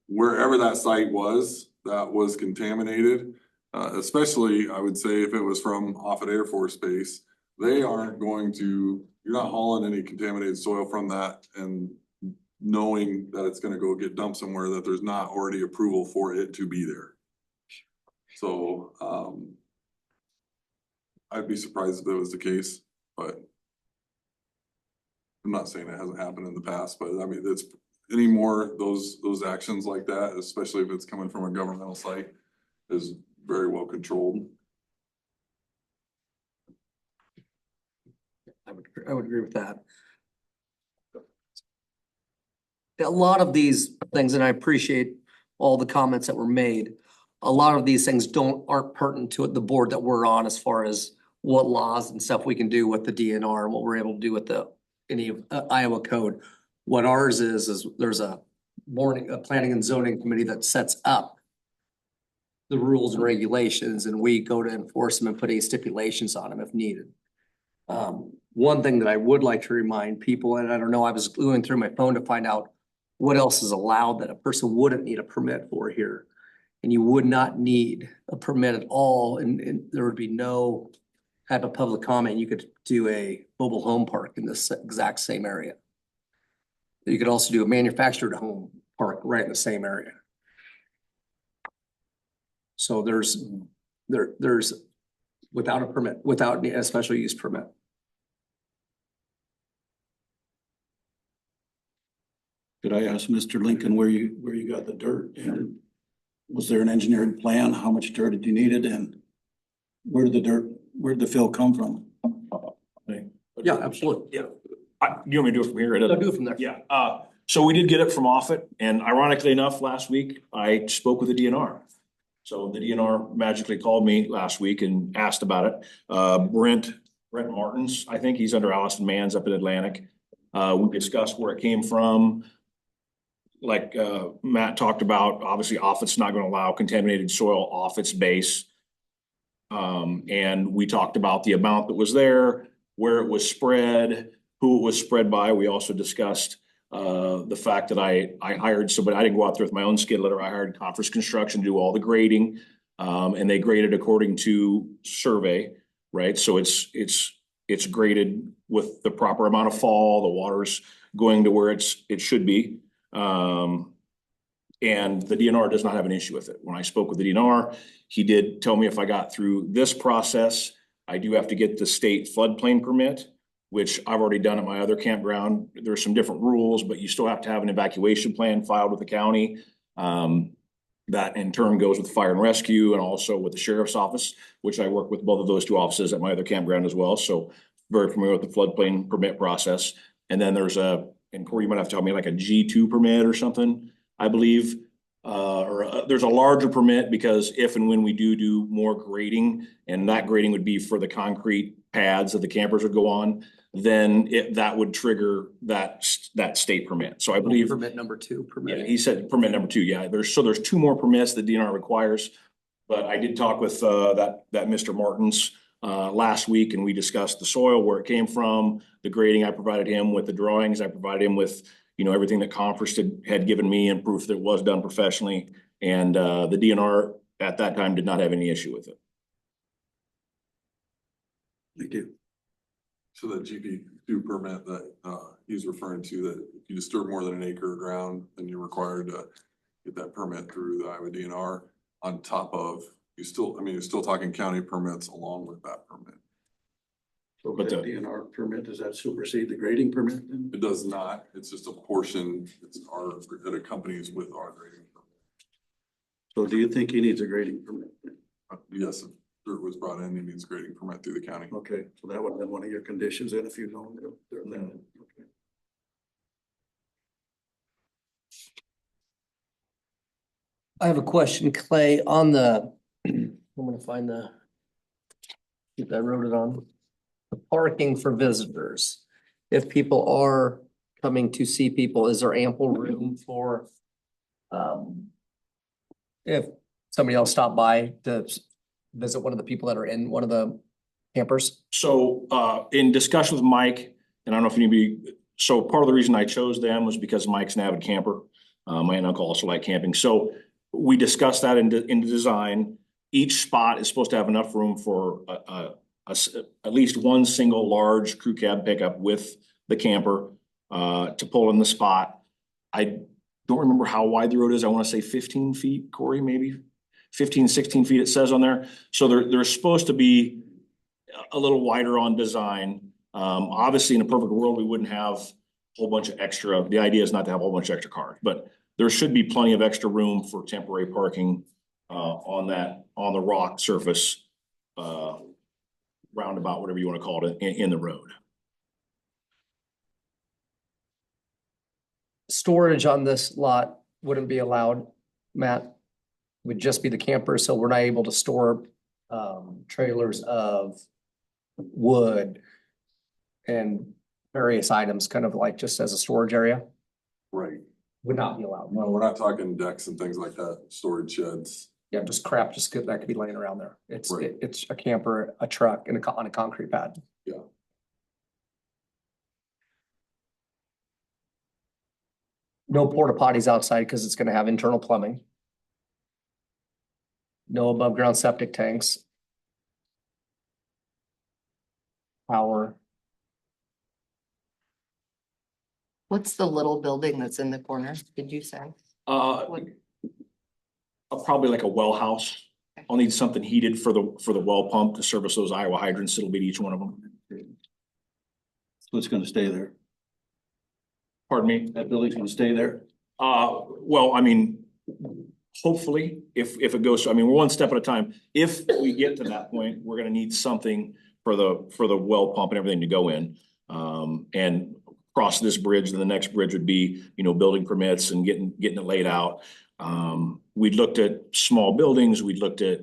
wherever that site was that was contaminated, especially I would say if it was from off at Air Force Base, you're not hauling any contaminated soil from that and knowing that it's gonna go get dumped somewhere that there's not already approval for it to be there. So, I'd be surprised if that was the case, but I'm not saying it hasn't happened in the past, but it's any more those actions like that, especially if it's coming from a governmental site, is very well controlled. I would agree with that. A lot of these things, and I appreciate all the comments that were made. A lot of these things aren't pertinent to the board that we're on as far as what laws and stuff we can do with the DNR and what we're able to do with any of Iowa code. What ours is there's a planning and zoning committee that sets up the rules and regulations, and we go to enforce them and put any stipulations on them if needed. One thing that I would like to remind people, and I don't know, I was going through my phone to find out what else is allowed that a person wouldn't need a permit for here. And you would not need a permit at all, and there would be no type of public comment. You could do a mobile home park in this exact same area. You could also do a manufactured home park right in the same area. So there's without a permit, without a special use permit. Could I ask Mr. Lincoln where you got the dirt? And was there an engineering plan? How much dirt did you needed, and where did the fill come from? Yeah, absolutely. Yeah. You want me to do it from here? I'll do it from there. Yeah, so we did get it from Offutt, and ironically enough, last week I spoke with the DNR. So the DNR magically called me last week and asked about it. Brent Martins, I think he's under Allison Mann's up in Atlantic. We discussed where it came from. Like Matt talked about, obviously Offutt's not gonna allow contaminated soil off its base. And we talked about the amount that was there, where it was spread, who it was spread by. We also discussed the fact that I hired somebody. I didn't go out there with my own skid loader. I hired Conference Construction to do all the grading. And they graded according to survey, right? So it's graded with the proper amount of fall, the water's going to where it should be. And the DNR does not have an issue with it. When I spoke with the DNR, he did tell me if I got through this process, I do have to get the state floodplain permit, which I've already done at my other campground. There's some different rules, but you still have to have an evacuation plan filed with the county. That in turn goes with fire and rescue and also with the sheriff's office, which I work with both of those two offices at my other campground as well. So very familiar with the floodplain permit process. And then there's and Corey, you might have to tell me like a G2 permit or something, I believe. There's a larger permit because if and when we do more grading, and that grading would be for the concrete pads that the campers would go on, then that would trigger that state permit. So I believe. Permit number 2 permit. Yeah, he said permit number 2, yeah, there's 2 more permits that DNR requires. But I did talk with that Mr. Martins last week, and we discussed the soil, where it came from, the grading. I provided him with the drawings, I provided him with, everything that Conference had given me and proof that it was done professionally. And the DNR at that time did not have any issue with it. Thank you. So that GP2 permit that he's referring to, that if you disturb more than an acre of ground, then you're required to get that permit through the Iowa DNR on top of, you're still talking county permits along with that permit. So But the DNR permit, does that supersede the grading permit then? It does not, it's just a portion, that accompanies with our grading permit. So do you think he needs a grading permit? Yes, if dirt was brought in, he needs grading permit through the county. Okay, so that would have been one of your conditions then if you know they're that. Okay. I have a question, Clay, on the, I'm gonna find the, if I wrote it on. The parking for visitors. If people are coming to see people, is there ample room for, if somebody else stopped by to visit one of the people that are in one of the campers? So in discussion with Mike, and I don't know if anybody, so part of the reason I chose them was because Mike's an avid camper. My aunt and uncle also like camping. So we discussed that in the design. Each spot is supposed to have enough room for at least one single large crew cab pickup with the camper to pull in the spot. I don't remember how wide the road is. I want to say 15 feet, Corey, maybe 15, 16 feet it says on there. So they're supposed to be a little wider on design. Obviously in a perfect world, we wouldn't have a whole bunch of extra. The idea is not to have a whole bunch of extra cars, but there should be plenty of extra room for temporary parking on the rock surface, roundabout, whatever you want to call it, in the road. Storage on this lot wouldn't be allowed, Matt. Would just be the camper, so we're not able to store trailers of wood and various items, kind of like just as a storage area, Right. would not be allowed. No, we're not talking decks and things like that, storage sheds. Yeah, just crap, that could be laying around there. It's, Right. it's a camper, a truck, and on a concrete pad. Yeah. No porta potties outside because it's gonna have internal plumbing. No above ground septic tanks. Power. What's the little building that's in the corner, did you say? Probably like a well house. I'll need something heated for the well pump to service those Iowa hydrants. It'll be each one of them. So it's gonna stay there. Pardon me? That building's gonna stay there. Well, I mean, hopefully, if it goes, I mean, we're one step at a time. If we get to that point, we're gonna need something for the well pump and everything to go in. And cross this bridge, then the next bridge would be, building permits and getting it laid out. We'd looked at small buildings, we'd looked at,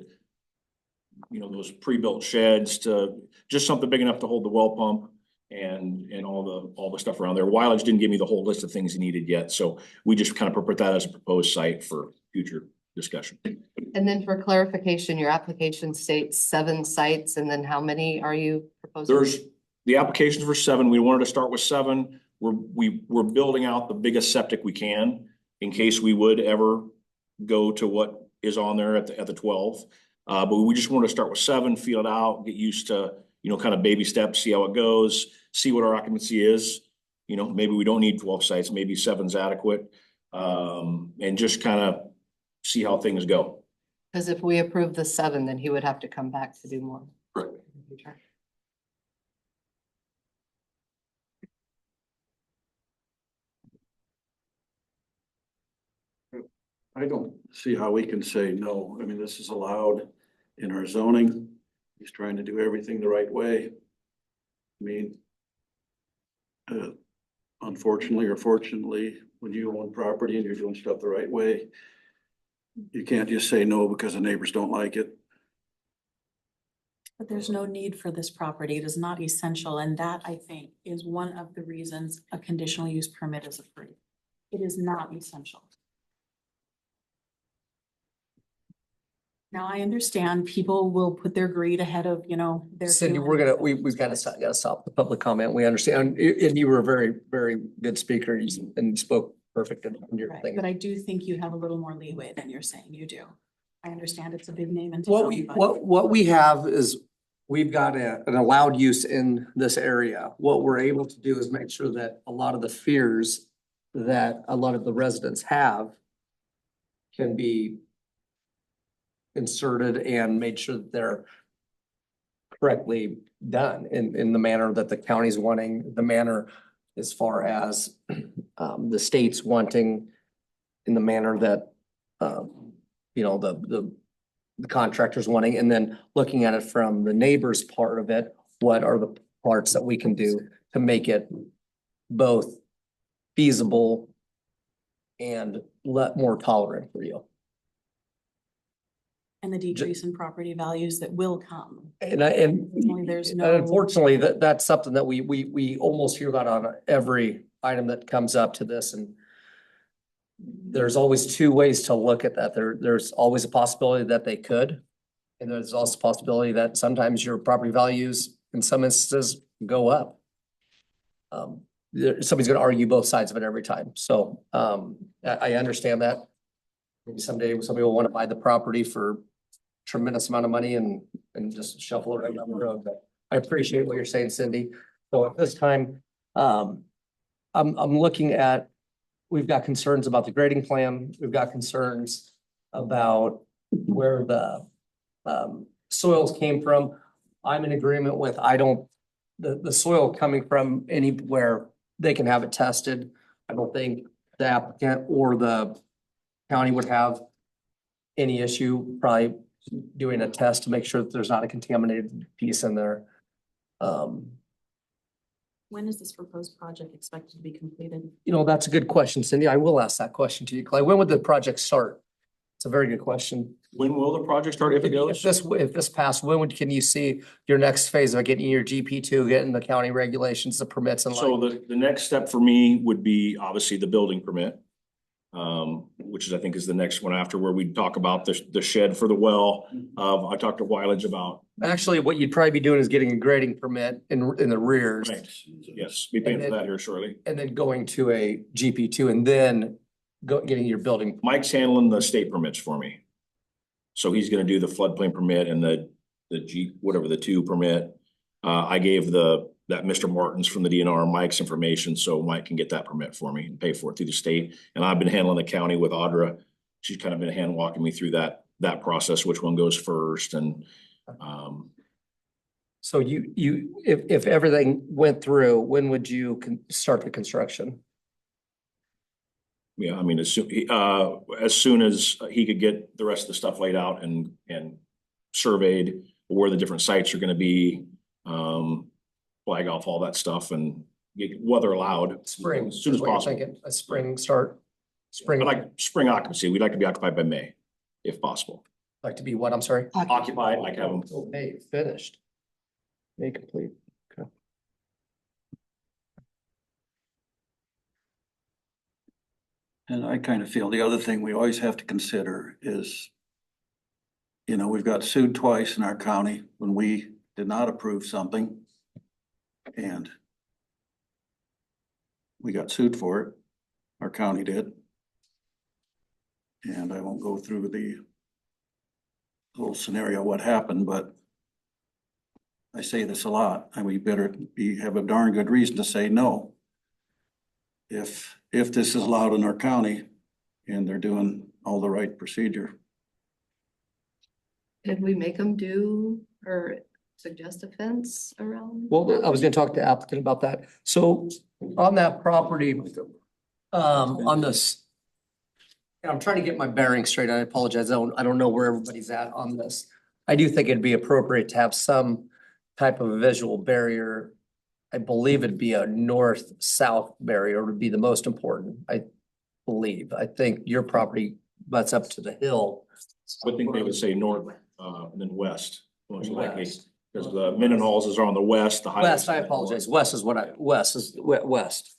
those pre-built sheds to just something big enough to hold the well pump and all the stuff around there. Wilage didn't give me the whole list of things he needed yet, so we just kind of put that as a proposed site for future discussion. And then for clarification, your application states 7 sites, and then how many are you proposing? There's the applications for 7. We wanted to start with 7. We're building out the biggest septic we can in case we would ever go to what is on there at the 12. But we just wanted to start with 7, feel it out, get used to, kind of baby steps, see how it goes, see what our occupancy is. Maybe we don't need 12 sites, maybe 7's adequate. And just kind of see how things go. Because if we approve the 7, then he would have to come back to do more. Right. I don't see how we can say no. I mean, this is allowed in our zoning. He's trying to do everything the right way. I mean, unfortunately or fortunately, when you own property and you're doing stuff the right way, you can't just say no because the neighbors don't like it. But there's no need for this property. It is not essential, and that, I think, is one of the reasons a conditional use permit is approved. It is not essential. Now, I understand people will put their greed ahead of, their. Cindy, we've got to stop the public comment. We understand, and you were a very, very good speaker and spoke perfect in your Right, thing. but I do think you have a little more leeway than you're saying you do. I understand it's a big name in What town, but what we have is, we've got an allowed use in this area. What we're able to do is make sure that a lot of the fears that a lot of the residents have can be inserted and made sure that they're correctly done in the manner that the county's wanting, the manner as far as the state's wanting, in the manner that the contractor's wanting, and then looking at it from the neighbor's part of it, what are the parts that we can do to make it both feasible and more tolerant for you. and the decrease in property values that will come. And There's no. unfortunately, that's something that we almost hear that on every item that comes up to this, and there's always two ways to look at that. There's always a possibility that they could, and there's also a possibility that sometimes your property values in some instances go up. Somebody's gonna argue both sides of it every time, so I understand that. Maybe someday somebody will want to buy the property for tremendous amount of money and just shuffle it right down the road, but I appreciate what you're saying, Cindy. So at this time, I'm looking at, we've got concerns about the grading plan. We've got concerns about where the soils came from. I'm in agreement with, the soil coming from anywhere, they can have it tested. I don't think the applicant or the county would have any issue probably doing a test to make sure that there's not a contaminated piece in there. When is this proposed project expected to be completed? That's a good question, Cindy. I will ask that question to you, Clay. When would the project start? It's a very good question. When will the project start if it goes? If this passed, can you see your next phase of getting your GP2, getting the county regulations, the permits and So like? the next step for me would be obviously the building permit. Which I think is the next one after, where we talk about the shed for the well. I talked to Wyledge about. Actually, what you'd probably be doing is getting a grading permit in the rears. Right. Yes, be paying for that here shortly. And then going to a GP2 and then getting your building. Mike's handling the state permits for me. So he's gonna do the floodplain permit and the whatever the 2 permit. I gave that Mr. Martins from the DNR Mike's information, so Mike can get that permit for me and pay for it through the state. And I've been handling the county with Audra. She's kind of been hand walking me through that process, which one goes first and. So if everything went through, when would you start the construction? Yeah, I mean, as soon as he could get the rest of the stuff laid out and surveyed where the different sites are gonna be, flag off all that stuff and get weather allowed. Spring. As soon as is what you're possible. thinking. A spring start, spring. I like spring occupancy. We'd like to be occupied by May, if possible. Like to be what, I'm sorry? Occupied, like have them. Oh, May finished. May complete. Okay. And I kind of feel the other thing we always have to consider is, we've got sued twice in our county when we did not approve something. And we got sued for it. Our county did. And I won't go through the whole scenario, what happened, but I say this a lot, and we better have a darn good reason to say no. If this is allowed in our county and they're doing all the right procedure. Did we make them do or suggest a fence around? Well, I was gonna talk to the applicant about that. So on that property, on this, and I'm trying to get my bearings straight. I apologize. I don't know where everybody's at on this. I do think it'd be appropriate to have some type of a visual barrier I believe it'd be a north-south barrier would be the most important, I believe. I think your property butts up to the hill. I would think they would say north, and then west, most likely. West. Because the Mendenhalls is on the west, the highway. West, I apologize. West is west.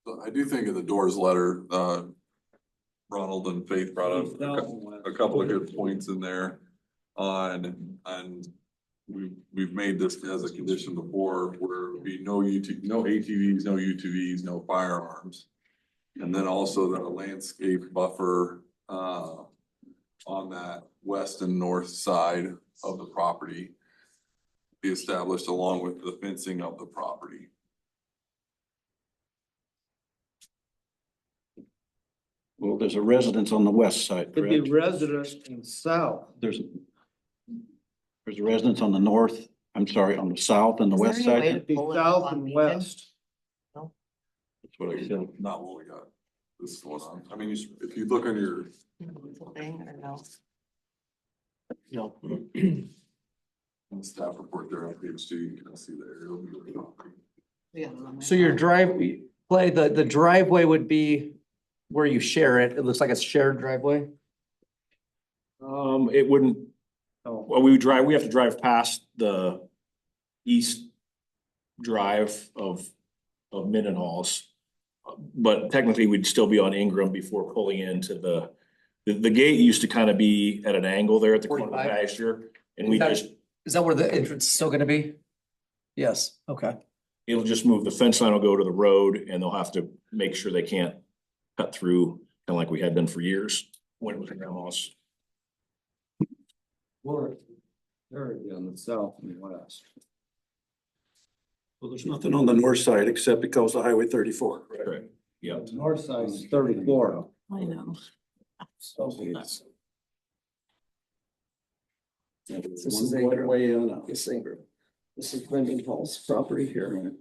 So I do think in the Doors letter, Ronald and Faith brought up a couple of good points in there on we've made this as a condition before where it would be no ATVs, no UTVs, no firearms. And then also that a landscape buffer on that west and north side of the property be established along with the fencing of the property. Well, there's a residence on the west side, Could be correct? residents in south. There's a residence on the north, I'm sorry, on the south and the west side. It'd be south and west. That's what I said, not what we got. This is going on. I mean, if you look on your, No. on the staff report there on page 2, you can see the aerial view of the property. So your the driveway would be where you share it. It looks like it's shared driveway. It wouldn't, well, we have to drive past the east drive of Mendenhalls. But technically, we'd still be on Ingram before pulling into the gate used to kind of be at an angle there at the corner of the 45. pasture. And we just, Is that where the entrance is still gonna be? Yes, okay. it'll just move, the fence line will go to the road and they'll have to make sure they can't cut through, kind of like we had done for years when it was in grandma's. They're on the south and west. Well, there's nothing on the north side except it goes to Highway 34. Correct. Yeah. North side is 34. I know. This is One Ingram. way in and out. This is Ingram. This is Mendenhall's property here,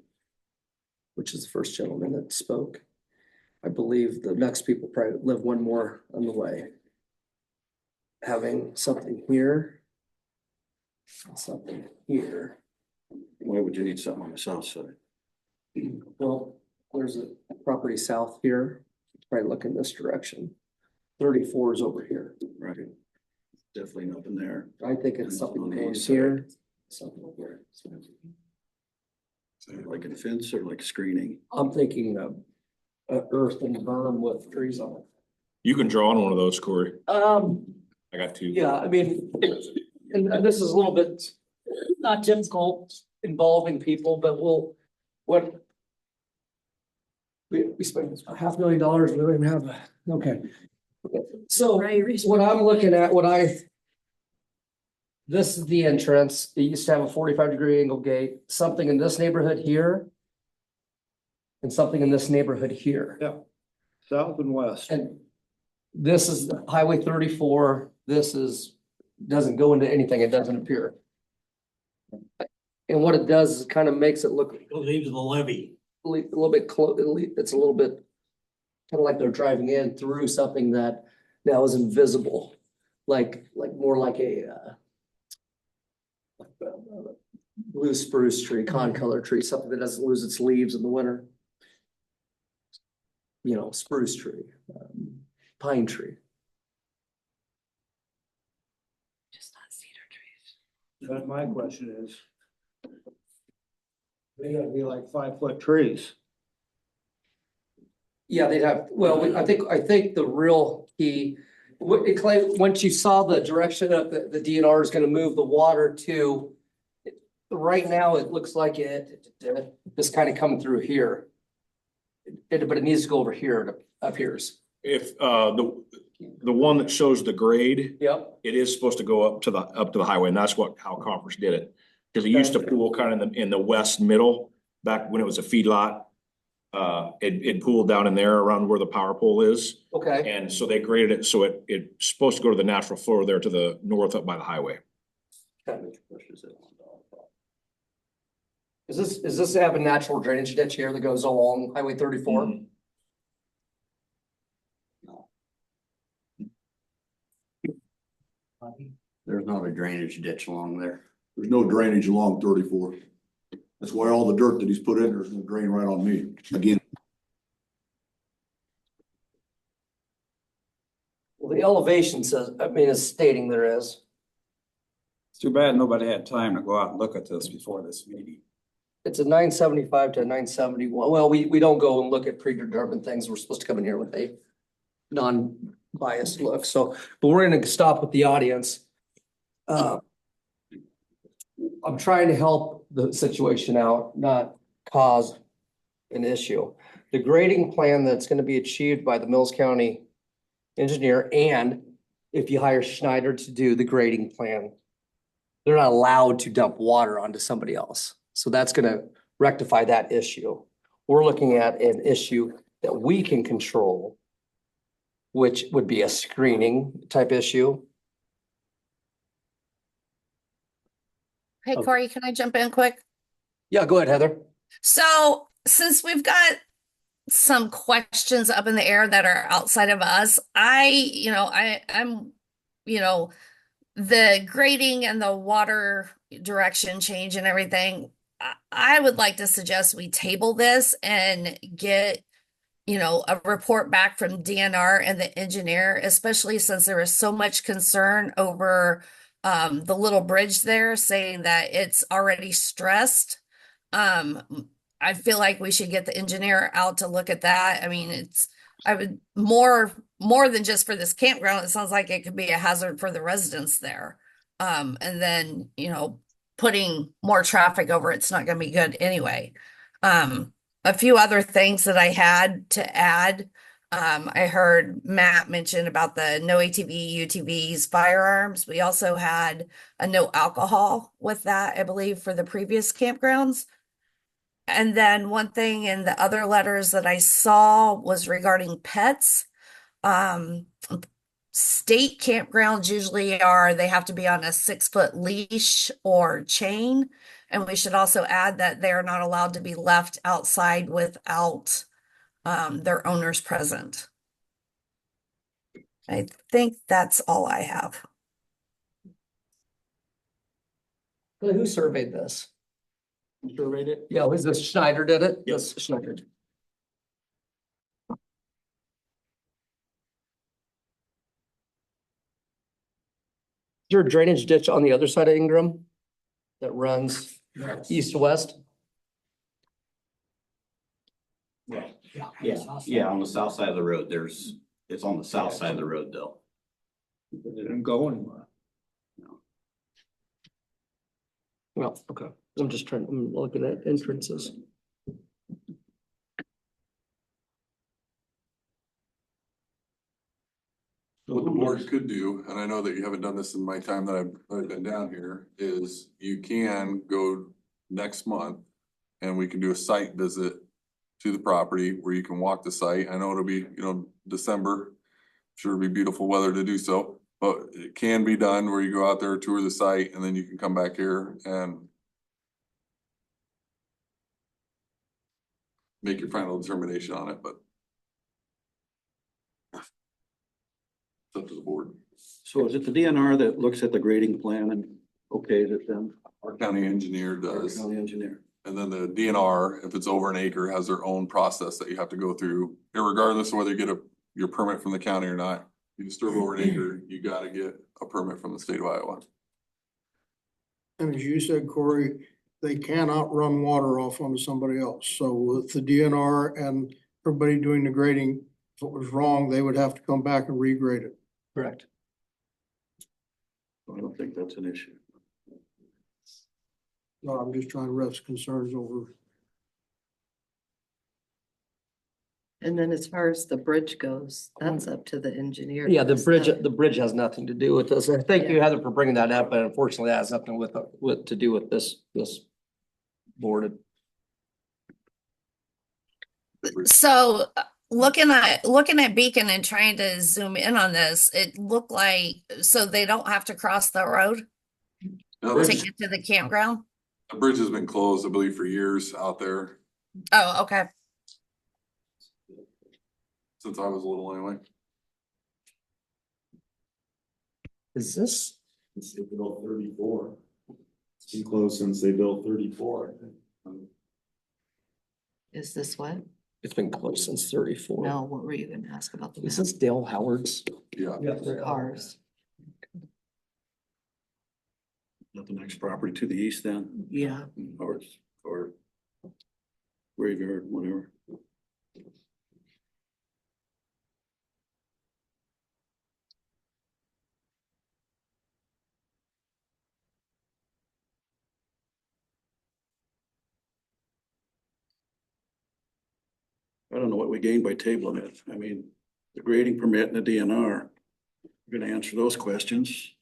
which is the first gentleman that spoke. I believe the next people probably live one more on the way. Having something here. and something here. Why would you need something on the south side? Well, there's a property south here. Probably look in this direction. 34 is over here. Right. Definitely nothing there. I think it's something On the going east side. here. Something here. Like a fence or like screening? I'm thinking of earth and berm with trees on You can draw on one of those, Corey. it. I got two. Yeah, I mean, and this is a little bit not typical involving people, but we spent $500,000, we don't even have okay. So what I'm looking at, this is the entrance. It used to have a 45-degree angle gate, something in this neighborhood here. And something in this neighborhood here. Yeah. South and west. And this is Highway 34. This doesn't go into anything. It doesn't appear. And what it does is kind of makes it look Leave the levee. a little bit it's a little bit kind of like they're driving in through something that now is invisible, like more like a blue spruce tree, concolor tree, something that doesn't lose its leaves in the winter. You know, spruce tree, pine tree. Just not cedar trees. But my question is. They gotta be like 5-foot trees. Yeah, they'd have, well, I think the real key, once you saw the direction of the DNR is gonna move the water to. Right now, it looks like it's kind of coming through here. But it needs to go over here, it appears. If, the one that shows the grade, Yep. it is supposed to go up to the highway, and that's how Conference did it. Cause it used to pool kind of in the west middle, back when it was a feedlot. It pooled down in there around where the power pole is. Okay, And so they graded it, so it's supposed to go to the natural floor there to the north up by the highway. Is this have a natural drainage ditch here that goes along Highway 34? Mhm. There's not a drainage ditch along there. There's no drainage along 34. That's why all the dirt that he's put in there is gonna drain right on me again. Well, the elevation says, I mean, is stating there is. It's too bad nobody had time to go out and look at this before this meeting. It's a 975 to a 971. Well, we don't go and look at predetermined things. We're supposed to come in here with a non-biased look. So, but we're gonna stop with the audience. I'm trying to help the situation out, not cause an issue. The grading plan that's gonna be achieved by the Mills County engineer, and if you hire Schneider to do the grading plan, they're not allowed to dump water onto somebody else. So that's gonna rectify that issue. We're looking at an issue that we can control, which would be a screening type issue. Hey, Corey, can I jump in quick? Yeah, go ahead, Heather. So since we've got some questions up in the air that are outside of us, I'm, the grading and the water direction change and everything, I would like to suggest we table this and get, a report back from DNR and the engineer, especially since there is so much concern over the little bridge there, saying that it's already stressed. I feel like we should get the engineer out to look at that. I mean, I would more than just for this campground, it sounds like it could be a hazard for the residents there. And then, putting more traffic over it's not going to be good anyway. A few other things that I had to add. I heard Matt mention about the no ATV, UTVs, firearms. We also had a no alcohol with that, I believe, for the previous campgrounds. And then one thing in the other letters that I saw was regarding pets. State campgrounds usually they have to be on a 6-foot leash or chain. And we should also add that they're not allowed to be left outside without their owners present. I think that's all I have. Who surveyed this? Surveyed it? Yeah, was this Schneider did it? Yes, Schneider. Is there a drainage ditch on the other side of Ingram that runs east to west? Yeah, on the south side of the road, it's on the south side of the road though. It didn't go anywhere. Well, okay. I'm looking at entrances. What the board could do, and I know that you haven't done this in my time that I've been down here, is you can go next month and we can do a site visit to the property where you can walk the site. I know it'll be, December. Sure it'll be beautiful weather to do so, but it can be done where you go out there, tour the site, and then you can come back here and make your final determination on it, but it's up to the board. So is it the DNR that looks at the grading plan and okays it then? Our county engineer Or does. County engineer. And then the DNR, if it's over an acre, has their own process that you have to go through, regardless of whether you get your permit from the county or not. You disturb over an acre, you gotta get a permit from the state of Iowa. And as you said, Corey, they cannot run water off onto somebody else. So with the DNR and everybody doing the grading, if it was wrong, they would have to come back and regrade it. Correct. I don't think that's an issue. No, I'm just trying to rest concerns over. And then as far as the bridge goes, that's up to the engineer. Yeah, the That's bridge has nothing to do with this. And thank you, Heather, for bringing that up, but unfortunately, that has nothing to do with this board. So looking at Beacon and trying to zoom in on this, it looked like, so they don't have to cross the road No, to get to the campground? the bridge has been closed, I believe, for years out there, Oh, okay. since I was little anyway. Is this? They built 34. It's been closed since they built 34. Is this what? It's been closed since 34. No, what were you gonna ask about the This map? is Dale Howard's. Yeah. The cars? Not the next property to the east then, Yeah. or graveyard, whatever. I don't know what we gain by tabling it. I mean, the grading permit and the DNR, we're gonna answer those questions.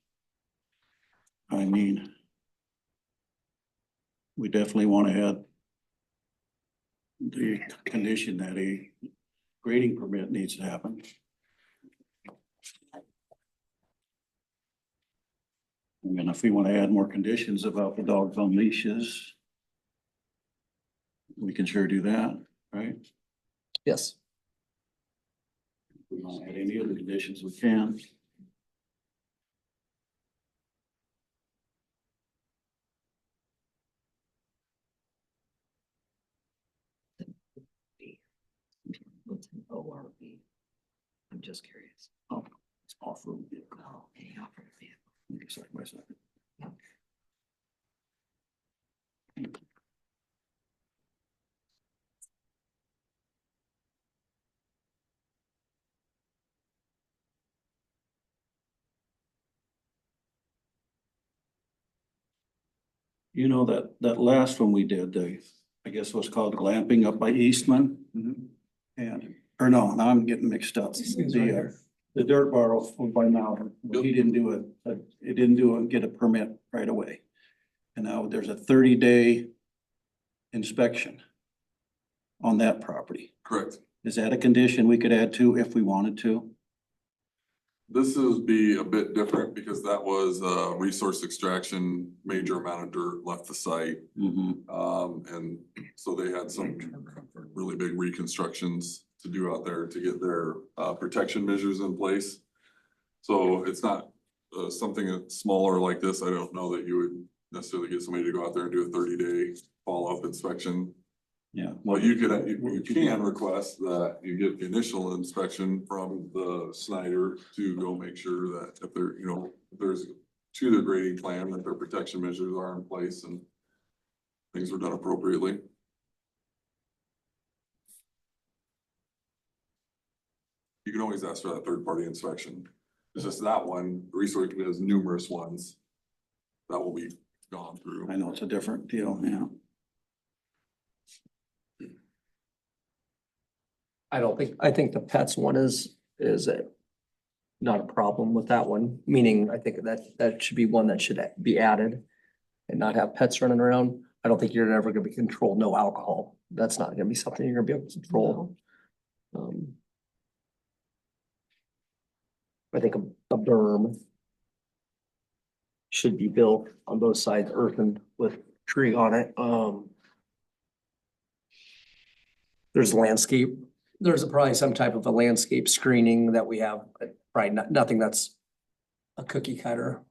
I mean, we definitely want to add the condition that a grading permit needs to happen. I mean, if we want to add more conditions about the dogs on leashes, we can sure do that, right? Yes. If we want to add any other conditions, we can. What's an ORV? I'm just curious. Oh, it's off-road vehicle. Oh, any off-road vehicle. Okay, side by side. You know, that last one we did, I guess was called glamping up by Eastman. And, or no, now I'm getting mixed up. The dirt bar over by Malvern, he didn't do it, get a permit right away. And now there's a 30-day inspection on that property. Correct. Is that a condition we could add to if we wanted to? This would be a bit different because that was resource extraction, major amount of dirt left the site. And so they had some really big reconstructions to do out there to get their protection measures in place. So it's not something that's smaller like this. I don't know that you would necessarily get somebody to go out there and do a 30-day follow-up inspection. Yeah. Well, you can request that you get the initial inspection from the Snyder to go make sure that if there, if there's to their grading plan, that their protection measures are in place and things are done appropriately. You can always ask for that third-party inspection. It's just that one, resource has numerous ones that will be gone through. I know it's a different deal, yeah. I think the pets one is not a problem with that one, meaning I think that should be one that should be added and not have pets running around. I don't think you're ever gonna be controlled, no alcohol. That's not gonna be something you're gonna be able to control. I think a berm should be built on both sides, earthen with tree on it. There's probably some type of a landscape screening that we have, but probably nothing that's a cookie cutter,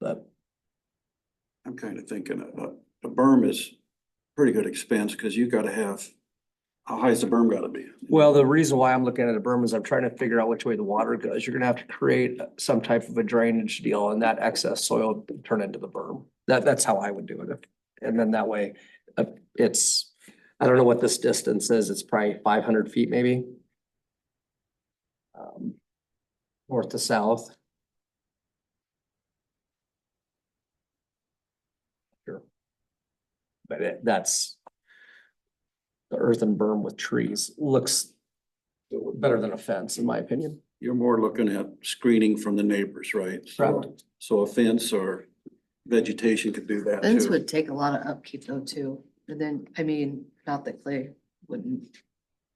but. I'm kind of thinking a berm is pretty good expense because you gotta have, how high is the berm gotta be? Well, the reason why I'm looking at a berm is I'm trying to figure out which way the water goes. You're gonna have to create some type of a drainage deal and that excess soil turn into the berm. That's how I would do it. And then that way, I don't know what this distance is. It's probably 500 feet maybe. North to south. Sure. But that's the earthen berm with trees looks better than a fence, in my opinion. You're more looking at screening from the neighbors, right? Correct. So a fence or vegetation could do that Fence too. would take a lot of upkeep though too. And then, I mean, not that clay wouldn't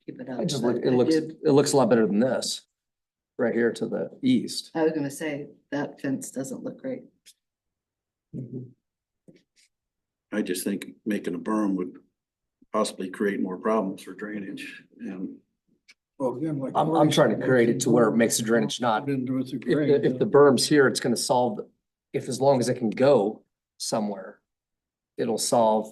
keep it up. I just but look, it looks a lot better than this. Right here to the east. I was gonna say, that fence doesn't look great. I just think making a berm would possibly create more problems for drainage and. Well, again, like. I'm trying to create it to where it makes the drainage not, Into it's a if grade. the berm's here, it's gonna solve, if as long as it can go somewhere, it'll solve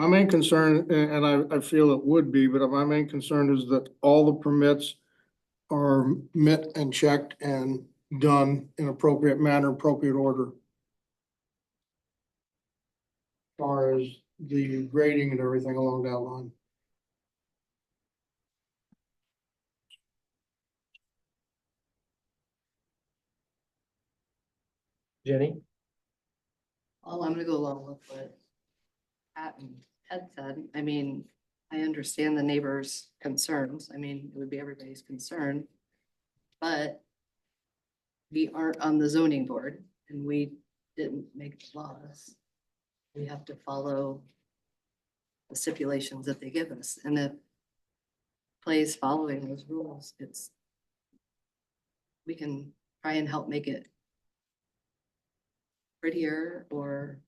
My main concern, and I feel it would be, but my main concern is that all the permits are met and checked and done in appropriate manner, appropriate order. As far as the grading and everything along that line. Jenny? Well, I'm gonna go along with what Pat and Ted said. I mean, I understand the neighbors' concerns. I mean, it would be everybody's concern. But we aren't on the zoning board and we didn't make the laws. We have to follow the stipulations that they give us. And if plays following those rules, we can try and help make it prettier or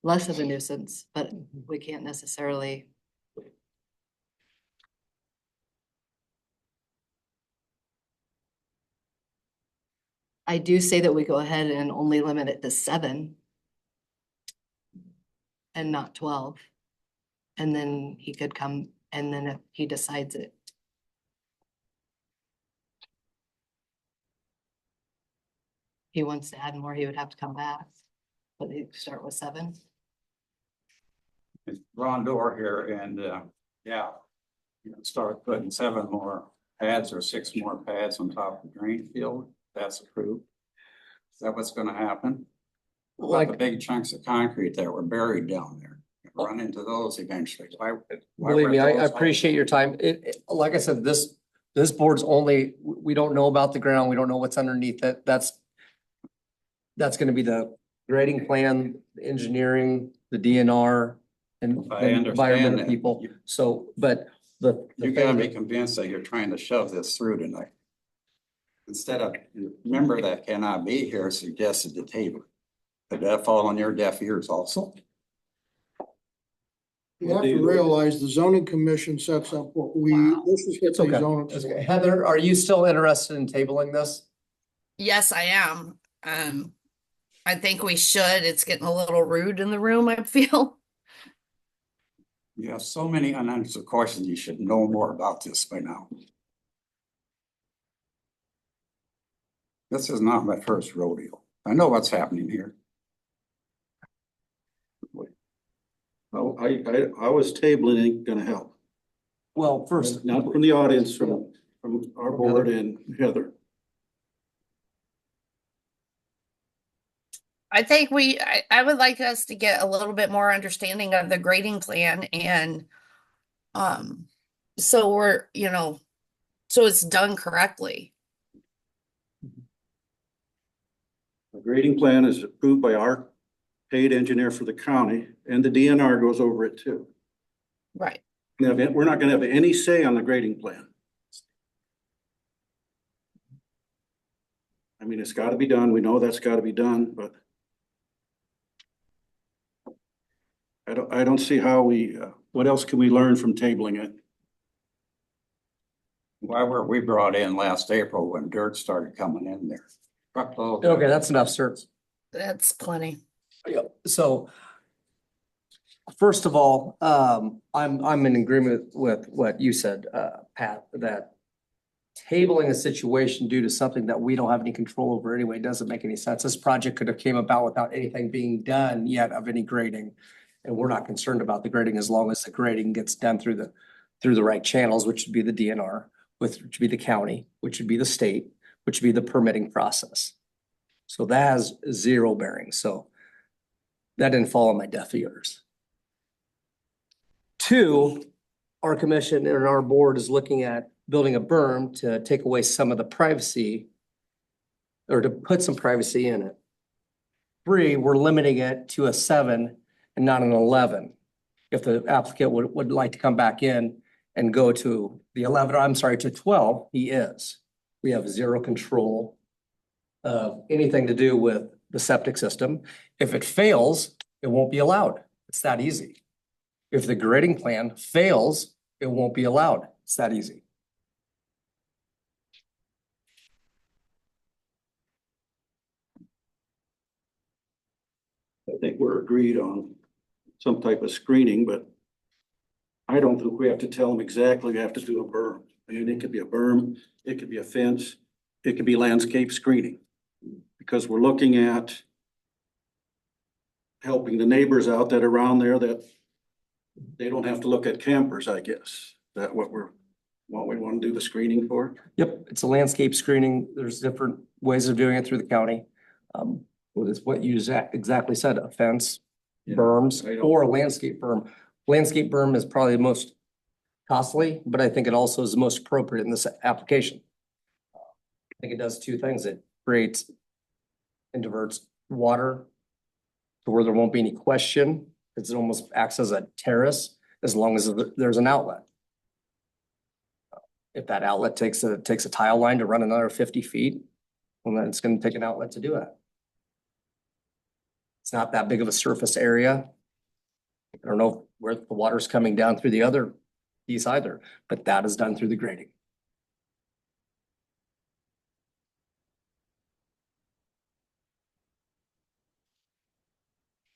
less of a nuisance, but we can't necessarily. I do say that we go ahead and only limit it to 7 and not 12. And then he could come, and then if he decides it. He wants to add more, he would have to come back, but he'd start with 7. It's Ron Dorr here and, yeah. You can start putting 7 more pads or 6 more pads on top of the drain field. That's approved. Is that what's gonna happen? Like the big chunks of concrete that were buried down there, run into those eventually. Why Believe me, were I those appreciate your time. Like I said, this board's only, we don't know about the ground. We don't know what's underneath it. That's gonna be the grading plan, engineering, the DNR and I the understand environmental that. people. So, but the You gotta be convinced that you're trying to shove this through tonight. Instead of, member that cannot be here suggested the table. Did that fall on your deaf ears also? You have to realize the zoning commission sets up what we, this is what It's okay. the zoning. It's okay. Heather, are you still interested in tabling this? Yes, I am. I think we should. It's getting a little rude in the room, I feel. You have so many unanswered questions. You should know more about this by now. This is not my first rodeo. I know what's happening here. Well, I was tabling ain't gonna help. Well, first, Not from the audience, from our board and Heather. I think I would like us to get a little bit more understanding of the grading plan and so we're, so it's done correctly. The grading plan is approved by our paid engineer for the county, and the DNR goes over it too. Right. Now, we're not gonna have any say on the grading plan. I mean, it's gotta be done. We know that's gotta be done, but I don't see how what else can we learn from tabling it? Why were we brought in last April when dirt started coming in there? Truckload. okay, that's enough, sir. That's plenty. So first of all, I'm in agreement with what you said, Pat, that tabling a situation due to something that we don't have any control over anyway doesn't make any sense. This project could have came about without anything being done yet of any grading. And we're not concerned about the grading as long as the grading gets done through the right channels, which would be the DNR, which would be the county, which would be the state, which would be the permitting process. So that has 0 bearing. So that didn't fall on my deaf ears. 2, our commission and our board is looking at building a berm to take away some of the privacy or to put some privacy in it. 3, we're limiting it to a 7 and not an 11. If the applicant would like to come back in and go to the 11, I'm sorry, to 12, he is. We have 0 control of anything to do with the septic system. If it fails, it won't be allowed. It's that easy. If the grading plan fails, it won't be allowed. It's that easy. I think we're agreed on some type of screening, but I don't think we have to tell them exactly we have to do a berm. I mean, it could be a berm, it could be a fence, it could be landscape screening. Because we're looking at helping the neighbors out that are around there that they don't have to look at campers, I guess. Is that what we want to do the screening for? Yep, it's a landscape screening. There's different ways of doing it through the county. Well, it's what you exactly said, a fence, Yeah, berms, I don't- or a landscape berm. Landscape berm is probably the most costly, but I think it also is the most appropriate in this application. I think it does two things. It creates and diverts water to where there won't be any question. It almost acts as a terrace as long as there's an outlet. If that outlet takes a tile line to run another 50 feet, well, then it's gonna take an outlet to do it. It's not that big of a surface area. I don't know where the water's coming down through the other piece either, but that is done through the grading.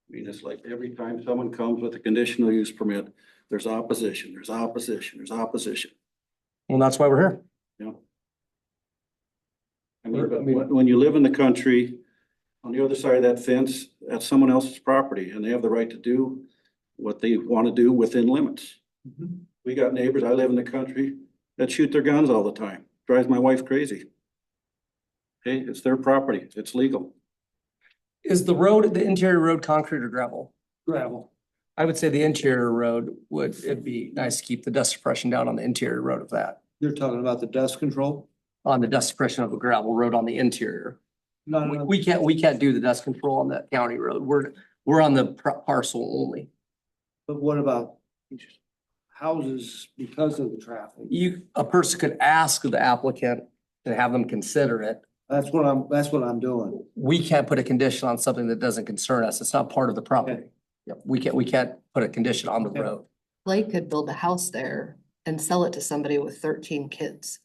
I mean, it's like every time someone comes with a conditional use permit, there's opposition, there's opposition, there's opposition, Well, that's why we're here. you know? I mean, but when you live in the country, on the other side of that fence, that's someone else's property and they have the right to do what they want to do within limits. We got neighbors, I live in the country, that shoot their guns all the time. Drives my wife crazy. Hey, it's their property. It's legal. Is the road, the interior road concrete or gravel? Gravel. I would say the interior road it'd be nice to keep the dust suppression down on the interior road of that. You're talking about the dust control? On the dust suppression of the gravel road on the interior. No, We can't do the dust control on that county road. We're on the parcel only. but what about houses because of the traffic? A person could ask the applicant and have them consider it. That's what I'm doing. We can't put a condition on something that doesn't concern us. It's not part of the property. Yep, we can't put a condition on the road. Blake could build a house there and sell it to somebody with 13 kids.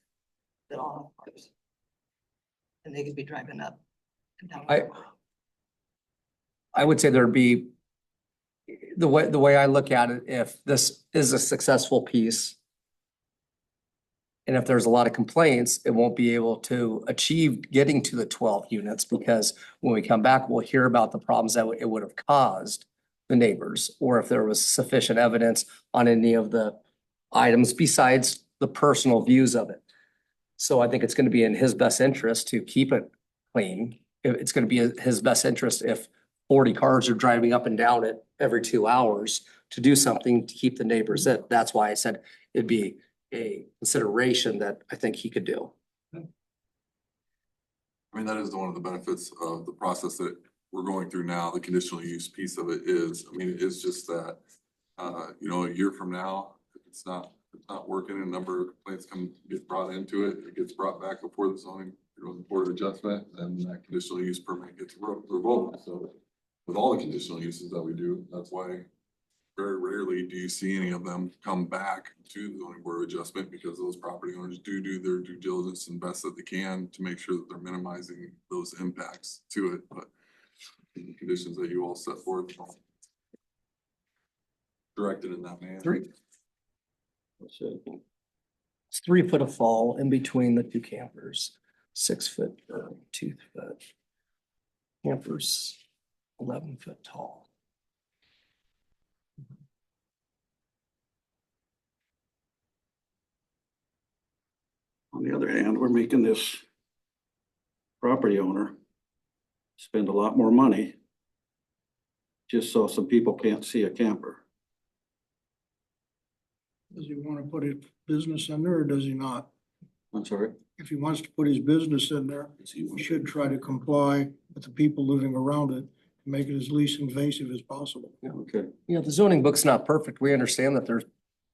That all have cars. And they could be driving up and down. I would say there'd be, the way I look at it, if this is a successful piece, and if there's a lot of complaints, it won't be able to achieve getting to the 12 units, because when we come back, we'll hear about the problems that it would have caused the neighbors, or if there was sufficient evidence on any of the items besides the personal views of it. So I think it's gonna be in his best interest to keep it clean. It's gonna be his best interest if 40 cars are driving up and down it every 2 hours to do something to keep the neighbors in. That's why I said it'd be a consideration that I think he could do. I mean, that is one of the benefits of the process that we're going through now. The conditional use piece of it is, I mean, it's just that, you know, a year from now, if it's not working, a number of complaints get brought into it, it gets brought back before the zoning, the board of adjustment, and that conditional use permit gets revoked. So with all the conditional uses that we do, that's why very rarely do you see any of them come back to the zoning board of adjustment, because those property owners do their due diligence and best that they can to make sure that they're minimizing those impacts to it. But the conditions that you all set forth directed in that manner. It's 3 foot of fall in between the two campers, 6 foot or 2 foot. Campers 11 foot tall. On the other hand, we're making this property owner spend a lot more money just so some people can't see a camper. Does he want to put his business in there or does he not? I'm sorry. If he wants to put his business in there, he should try to comply with the people living around it, and make it as least invasive as possible. Okay. You know, the zoning book's not perfect. We understand that there's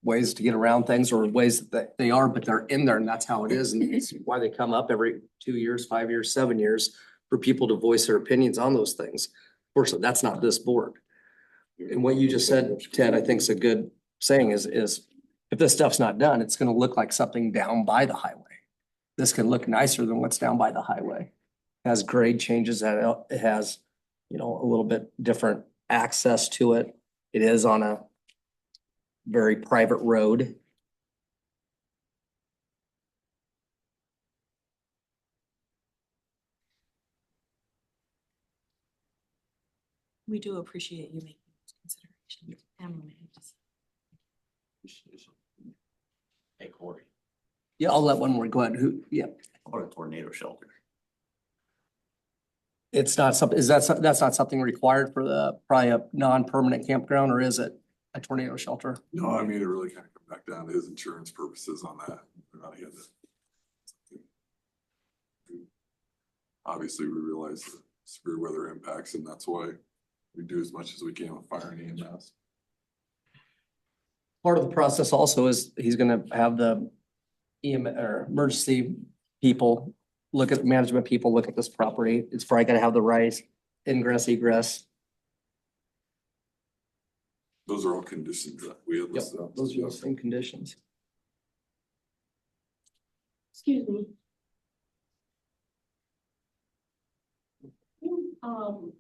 ways to get around things or ways that they are, but they're in there and that's how it is. And it's why they come up every 2 years, 5 years, 7 years for people to voice their opinions on those things. Fortunately, that's not this board. And what you just said, Ted, I think is a good saying is if this stuff's not done, it's gonna look like something down by the highway. This can look nicer than what's down by the highway. It has grade changes, that it has, you know, a little bit different access to it. It is on a very private road. We do appreciate you making those considerations. Hey, Corey, Yeah, I'll let one more go ahead. Who, yeah. or a tornado shelter. It's not something, that's not something required for probably a non-permanent campground, or is it a tornado shelter? No, I mean, it really kind of come back down to his insurance purposes on that. They're not getting it. Obviously, we realize the severe weather impacts, and that's why we do as much as we can with fire and EMS. Part of the process also is he's gonna have the or emergency people management people look at this property. It's probably gonna have the right ingress, egress. Those are all conditions that we had Yep, listed out. those are the same conditions. Excuse me. How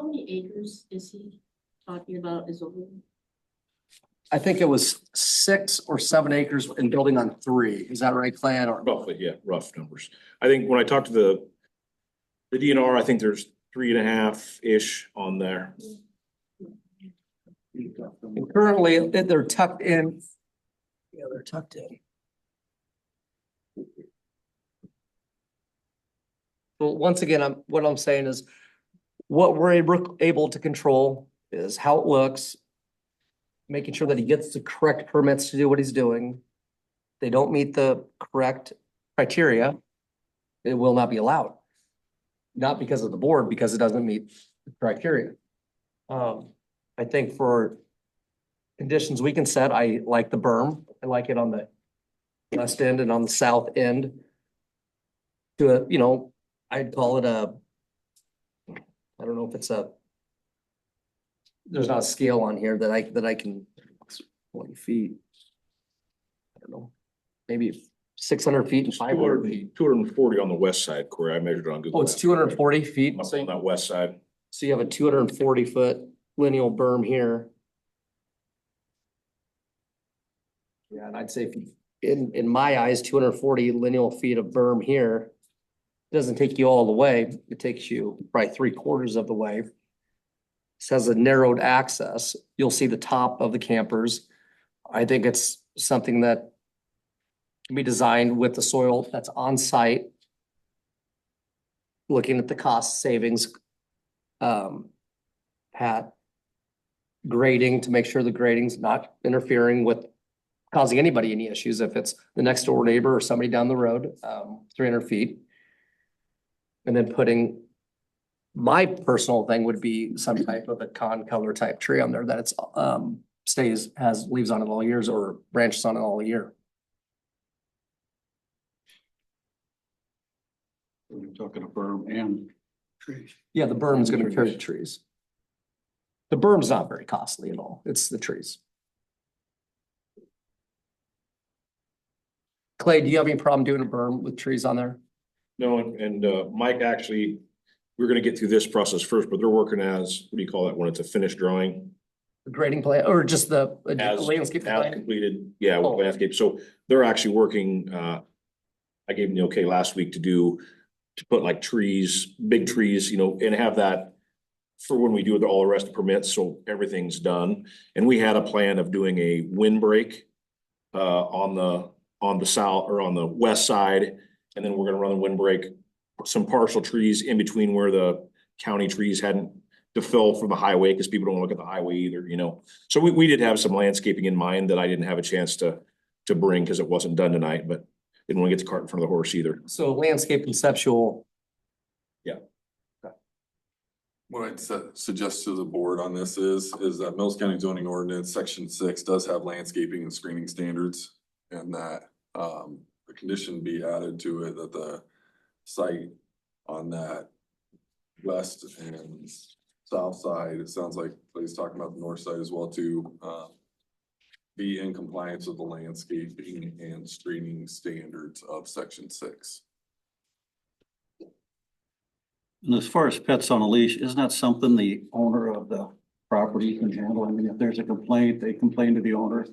many acres is he talking about is over? I think it was 6 or 7 acres and building on 3. Is that right, Clay? Or Roughly, yeah, rough numbers. I think when I talked to the DNR, I think there's 3.5-ish on there. and currently they're tucked in. Yeah, they're tucked in. Well, once again, what I'm saying is what we're able to control is how it looks, making sure that he gets the correct permits to do what he's doing. They don't meet the correct criteria, it will not be allowed. Not because of the board, because it doesn't meet the criteria. I think for conditions we can set, I like the berm. I like it on the west end and on the south end. To a, I'd call it a, I don't know if it's there's not a scale on here that I can, 20 feet. I don't know, maybe 600 feet and 500 feet. 240 on the west side, Corey. I measured it on Google. Oh, it's Maps. 240 feet. Up on that west side. So you have a 240-foot lineal berm here. Yeah, and I'd say if you, in my eyes, 240 lineal feet of berm here doesn't take you all the way. It takes you probably 3/4 of the way. This has a narrowed access. You'll see the top of the campers. I think it's something that can be designed with the soil that's on site. Looking at the cost savings. Pat. Grading to make sure the grading's not interfering with causing anybody any issues if it's the next door neighbor or somebody down the road, 300 feet. And then putting, my personal thing would be some type of a con color type tree on there that it's, has leaves on it all years or branches on it all year. We're talking a berm and trees. Yeah, the berm is gonna carry the trees. The berm's not very costly at all. It's the trees. Clay, do you have any problem doing a berm with trees on there? No, and Mike, actually, we're gonna get through this process first, but they're working as, what do you call that when it's a finished drawing? The grading plan, or just the As landscape as plan? completed, yeah, Oh. with landscape. So they're actually working, I gave them the okay last week to put like trees, big trees, and have that for when we do all the rest of permits, so everything's done. And we had a plan of doing a windbreak on the south or on the west side. And then we're gonna run the windbreak, some partial trees in between where the county trees hadn't to fill from the highway, because people don't look at the highway either, So we did have some landscaping in mind that I didn't have a chance to bring because it wasn't done tonight, but didn't want to get the cart in front of the horse either. So landscape conceptual. What I'd suggest to the board on this is that Mills County zoning ordinance, section 6 does have landscaping and screening standards. And that, the condition be added to it that the site on that west and south side, it sounds like he's talking about the north side as well too, be in compliance with the landscaping and screening standards of section 6. And as far as pets on a leash, isn't that something the owner of the property he can handle. I mean, if there's a complaint, they complain to the owner.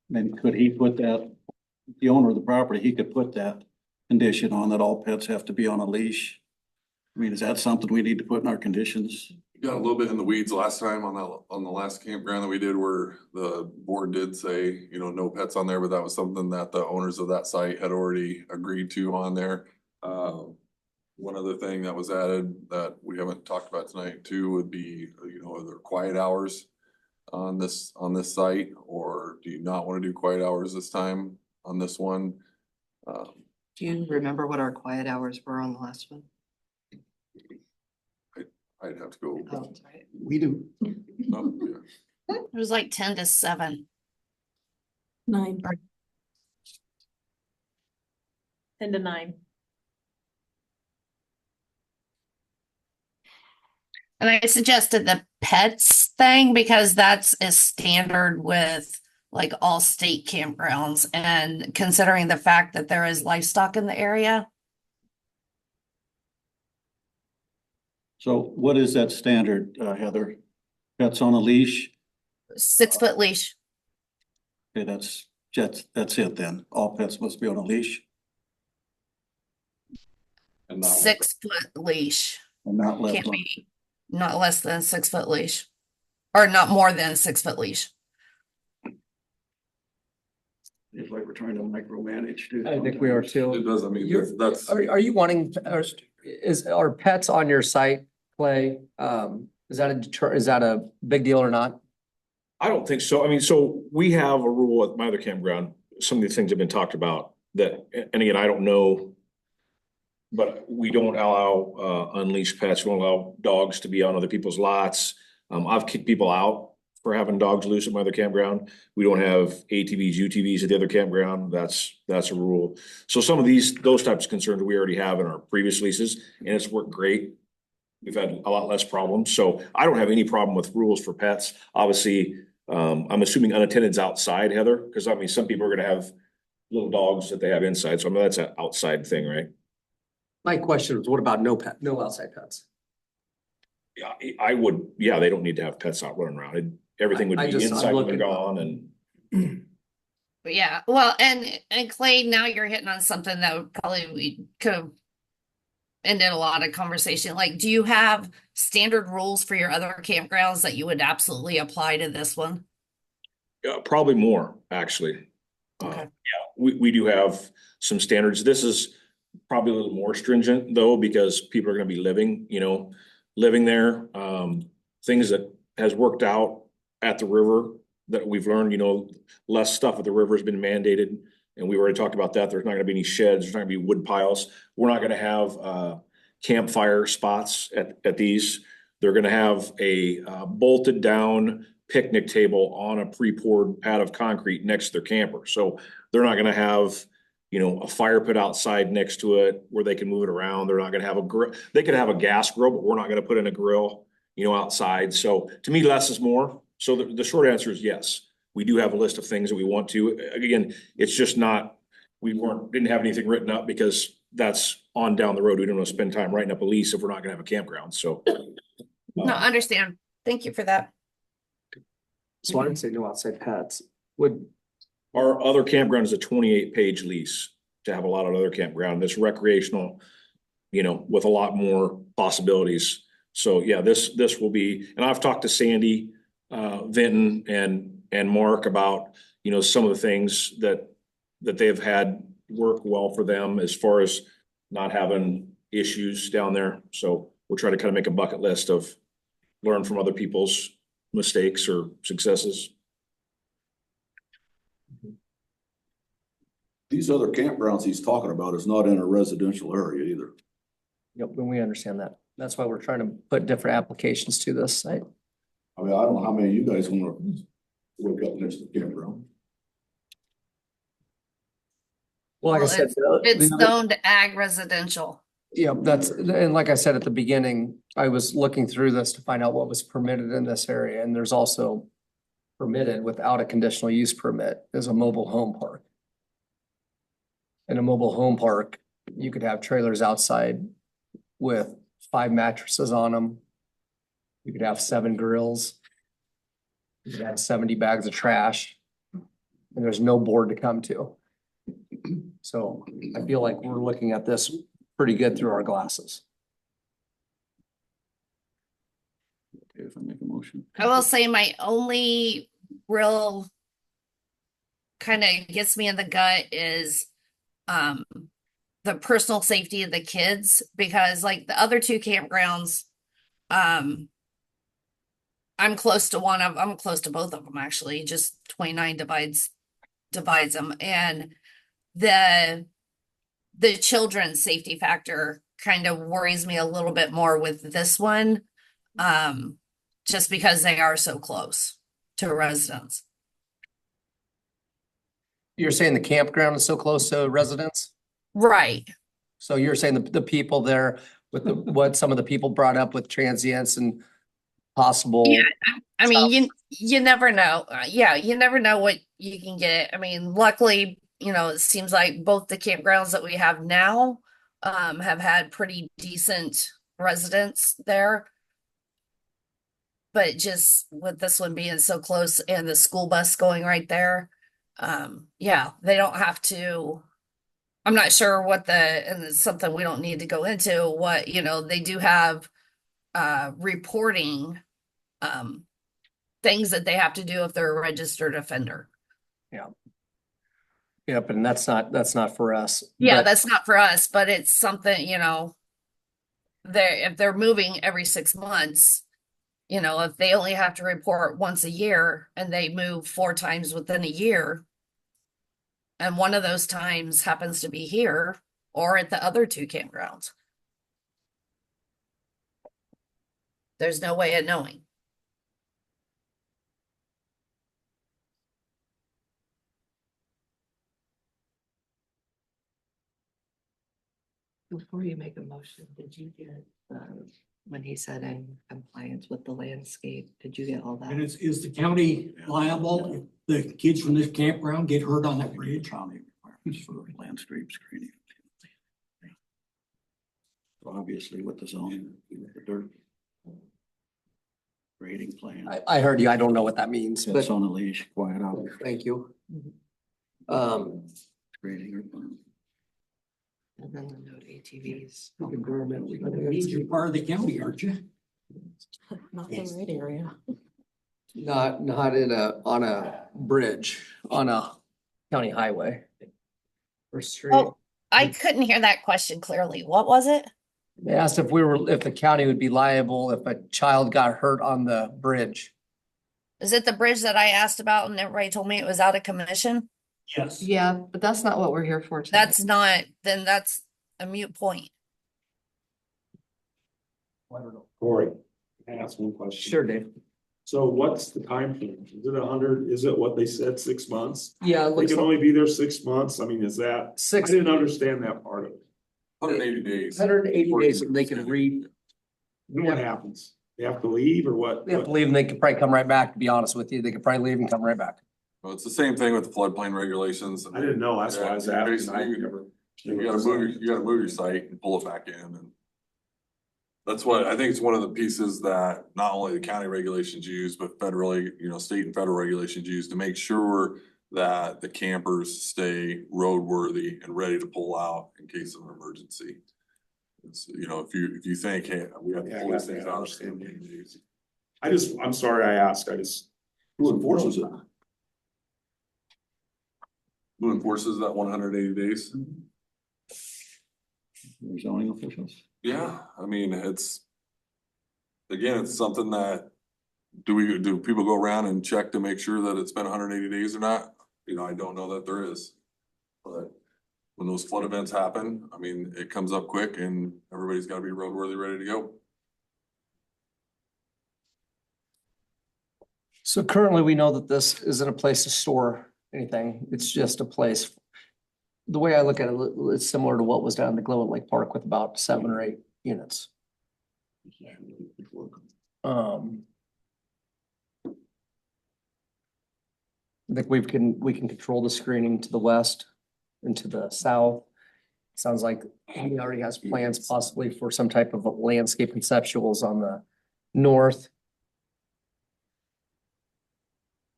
Then could he put that, the owner of the property, he could put that condition on that all pets have to be on a leash? I mean, is that something we need to put in our conditions? Got a little bit in the weeds last time on the last campground that we did where the board did say, you know, no pets on there, but that was something that the owners of that site had already agreed to on there. One other thing that was added that we haven't talked about tonight too would be, you know, are there quiet hours on this site, or do you not want to do quiet hours this time on this one? Do you remember what our quiet hours were on the last one? I'd have to go. Oh, that's right. We do. Oh, yeah. It was like 10 to 7. 9. 10 to 9. And I suggested the pets thing because that's a standard with like all state campgrounds, and considering the fact that there is livestock in the area. So what is that standard, Heather? Pets on a leash? 6-foot leash. Okay, that's it then. All pets must be on a leash 6-foot leash. and not left Can't on. be not less than 6-foot leash, or not more than 6-foot leash. It's like we're trying to micromanage. too. I think we are too. It does, I mean, You're- that's. Are you wanting, are pets on your site, Clay? Is that a big deal or not? I don't think so. I mean, so we have a rule at my other campground. Some of these things have been talked about that, and again, I don't know. But we don't allow unleashed pets. We don't allow dogs to be on other people's lots. I've kicked people out for having dogs loose at my other campground. We don't have ATVs, UTVs at the other campground. That's a rule. So some of those types of concerns we already have in our previous leases, and it's worked great. We've had a lot less problems. So I don't have any problem with rules for pets. Obviously, I'm assuming unattended's outside, Heather, because I mean, some people are gonna have little dogs that they have inside. So I mean, that's an outside thing, right? My question was, what about no outside pets? Yeah, they don't need to have pets out running around. Everything would I be just- I'm inside when they're looking- gone and. But yeah, well, and Clay, now you're hitting on something that would probably we could have ended a lot of conversation. Like, do you have standard rules for your other campgrounds that you would absolutely apply to this one? Probably more, actually. Okay. Yeah, we do have some standards. This is probably a little more stringent though, because people are gonna be living there. Things that has worked out at the river that we've learned, less stuff at the river has been mandated. And we already talked about that. There's not gonna be any sheds, there's not gonna be wood piles. We're not gonna have campfire spots at these. They're gonna have a bolted down picnic table on a pre-poured pad of concrete next to their camper. So they're not gonna have, a fire pit outside next to it where they can move it around. They're not gonna have a grill. They could have a gas grill, but we're not gonna put in a grill, outside. So to me, less is more. So the short answer is yes. We do have a list of things that we want to. Again, it's just not, didn't have anything written up because that's on down the road. We don't want to spend time writing up a lease if we're not gonna have a campground. So. No, understand. Thank you for that. So I would say no outside pets. Our other campground is a 28-page lease to have a lot of other campground. This recreational, with a lot more possibilities. So yeah, this will be, and I've talked to Sandy, Vinton and Mark about, some of the things that they've had work well for them as far as not having issues down there. So we'll try to kind of make a bucket list of learn from other people's mistakes or successes. These other campgrounds he's talking about is not in a residential area either. Yep, and we understand that. That's why we're trying to put different applications to this site. I mean, I don't know how many of you guys want to wake up next to the campground. Well, like I said. It's zoned ag residential. Yeah, and like I said at the beginning, I was looking through this to find out what was permitted in this area, and there's also permitted without a conditional use permit is a mobile home park. In a mobile home park, you could have trailers outside with 5 mattresses on them. You could have 7 grills. We had 70 bags of trash. And there's no board to come to. So I feel like we're looking at this pretty good through our glasses. Okay, if I make a motion. I will say my only real kind of gets me in the gut is the personal safety of the kids, because like the other two campgrounds, I'm close to I'm close to both of them actually, just 29 divides them, and the children's safety factor kind of worries me a little bit more with this one, just because they are so close to residents. You're saying the campground is so close to residents? Right. So you're saying the people there with what some of the people brought up with transients and possible. Yeah, I mean, you never know. Yeah, you never know what you can get. I mean, luckily, it seems like both the campgrounds that we have now have had pretty decent residents there. But just with this one being so close and the school bus going right there, yeah, they don't have to. I'm not sure and it's something we don't need to go into, what, they do have reporting things that they have to do if they're a registered offender. Yeah. Yep, and that's not for us. Yeah, But that's not for us, but it's something, if they're moving every 6 months, if they only have to report once a year and they move 4 times within a year, and one of those times happens to be here or at the other 2 campgrounds, there's no way of knowing. Before you make a motion, did you get, when he said in compliance with the landscape, did you get all that? And is the county liable if the kids from this campground get hurt on that bridge? County requirements for landscape screening. Obviously with the zone, with the dirt. Grading plan. I heard you. I don't know what that means, but It's on a leash, quiet out. thank you. Grading or plan. And then the note ATVs. You're part of the county, aren't you? Not the right area. Not on a bridge, on a county highway. Or street. Oh, I couldn't hear that question clearly. What was it? They asked if the county would be liable if a child got hurt on the bridge. Is it the bridge that I asked about and everybody told me it was out of commission? Yes. Yeah, but that's not what we're here for tonight. That's a moot point. I don't know. Corey, can I ask one question? Sure, Dave. So what's the time frame? Is it 100? Is it what they said, 6 months? Yeah, it They looks can like only be there 6 months? I mean, is that, I didn't understand that part of it. 180 days. 180 days and they can read. Then what happens? They have to leave or what? They have to leave and they could probably come right back, to be honest with you. They could probably leave and come right back. Well, it's the same thing with the floodplain regulations. I didn't know. That's why I was asking. Basically, you gotta move your site and pull it back in, and that's what, I think it's one of the pieces that not only the county regulations use, but federally, state and federal regulations use to make sure that the campers stay roadworthy and ready to pull out in case of an emergency. It's, if you think, hey, we have to pull these things out. I'm sorry I asked. Who enforces it? Who enforces that 180 days? Zoning officials. Yeah, I mean, it's something that, do people go around and check to make sure that it's been 180 days or not? I don't know that there is. But when those flood events happen, I mean, it comes up quick and everybody's gotta be roadworthy, ready to go. So currently we know that this isn't a place to store anything. It's just a place. The way I look at it, it's similar to what was down in the Glowwood Lake Park with about 7 or 8 units. I think we can control the screening to the west and to the south. Sounds like he already has plans possibly for some type of a landscape conceptuals on the north.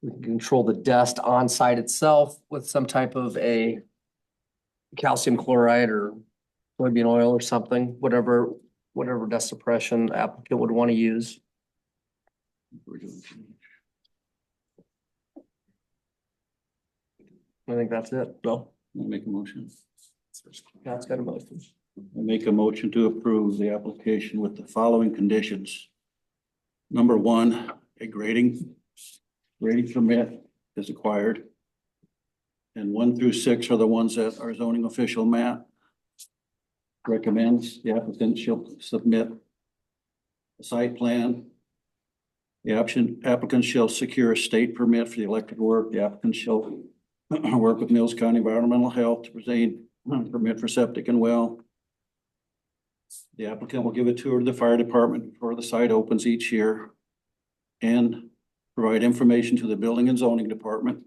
We can control the dust on site itself with some type of a calcium chloride or soybean oil or something, whatever dust suppression applicant would want to use. I think that's it. Bill? I'll make a motion. Scott's got a motion. I make a motion to approve the application with the following conditions. Number one, a grading permit is acquired. And 1 through 6 are the ones that our zoning official, Matt, recommends. The applicant shall submit a site plan. The applicant shall secure a state permit for the electrical work. The applicant shall work with Mills County Environmental Health to obtain a permit for septic and well. The applicant will give a tour to the fire department before the site opens each year and provide information to the building and zoning department.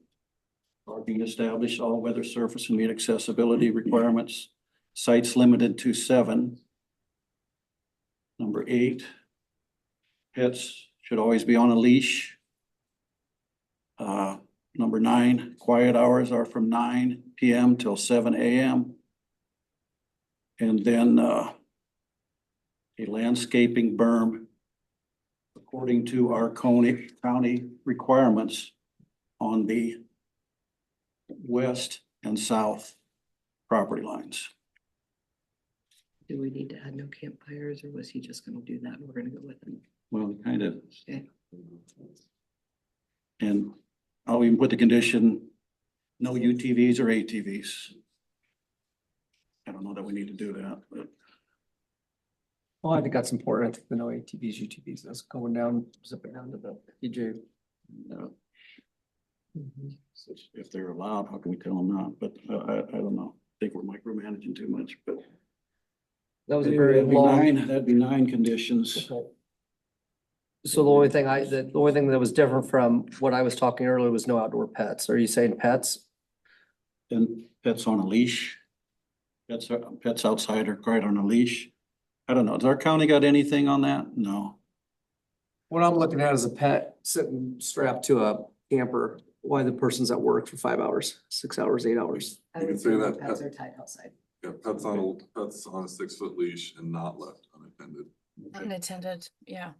Parking established, all weather surface and meet accessibility requirements. Sites limited to 7. Number 8, pets should always be on a leash. Number 9, quiet hours are from 9 PM till 7 AM. And then a landscaping berm according to our county requirements on the west and south property lines. Do we need to add no campfires, or was he just gonna do that and we're gonna go with him? Well, kind of. Okay. And I'll even put the condition, no UTVs or ATVs. I don't know that we need to do that, but Well, I think that's important. I think the no ATVs, UTVs, that's going down, zipping down to the EJ. if they're allowed, how can we tell them not? But I don't know. I think we're micromanaging too much, but. That was a very long. That'd be 9 conditions. So the only thing that was different from what I was talking earlier was no outdoor pets. Are you saying pets? And pets on a leash. Pets outside are required on a leash. I don't know. Does our county got anything on that? No. What I'm looking at is a pet sitting strapped to a camper while the person's at work for 5 hours, 6 hours, 8 hours. I You would can say say that pets are tied outside. Yeah, pets on a 6-foot leash and not left unattended. Unattended, yeah.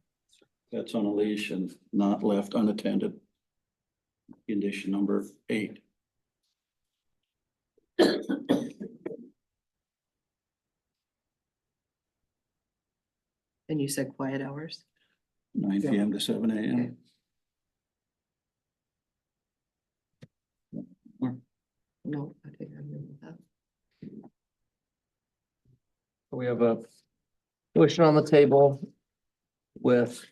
Pets on a leash and not left unattended. Condition number 8. And you said quiet hours? 9 PM to 7 AM. No, I think I'm good with that. We have a motion on the table with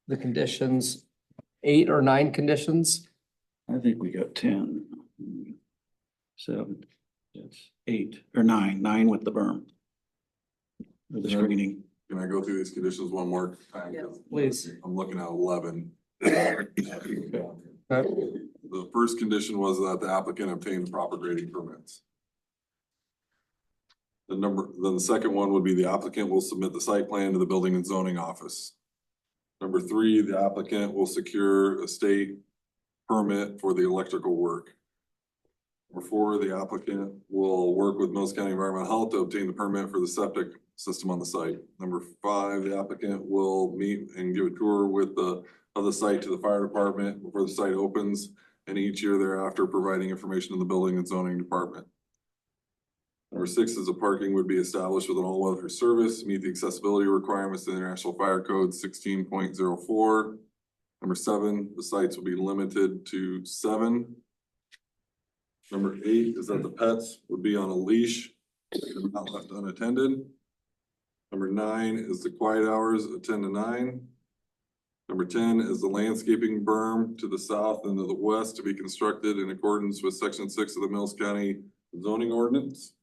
the conditions, 8 or 9 conditions. I think we got 10. 7, that's 8 or 9, 9 with the berm. Or the screening. Can I go through these conditions one more time? Yeah. Please. I'm looking at 11. The first condition was that the applicant obtain the proper grading permits. Then the second one would be the applicant will submit the site plan to the building and zoning office. Number 3, the applicant will secure a state permit for the electrical work. Number 4, the applicant will work with Mills County Environmental Health to obtain the permit for the septic system on the site. Number 5, the applicant will meet and give a tour of the site to the fire department before the site opens, and each year thereafter providing information to the building and zoning department. Number 6 is the parking would be established with an all-weather service, meet the accessibility requirements of the International Fire Code 16.04. Number 7, the sites will be limited to 7. Number 8 is that the pets would be on a leash and not left unattended. Number 9 is the quiet hours of 10 to 9. Number 10 is the landscaping berm to the south and to the west to be constructed in accordance with section 6 of the Mills County zoning ordinance.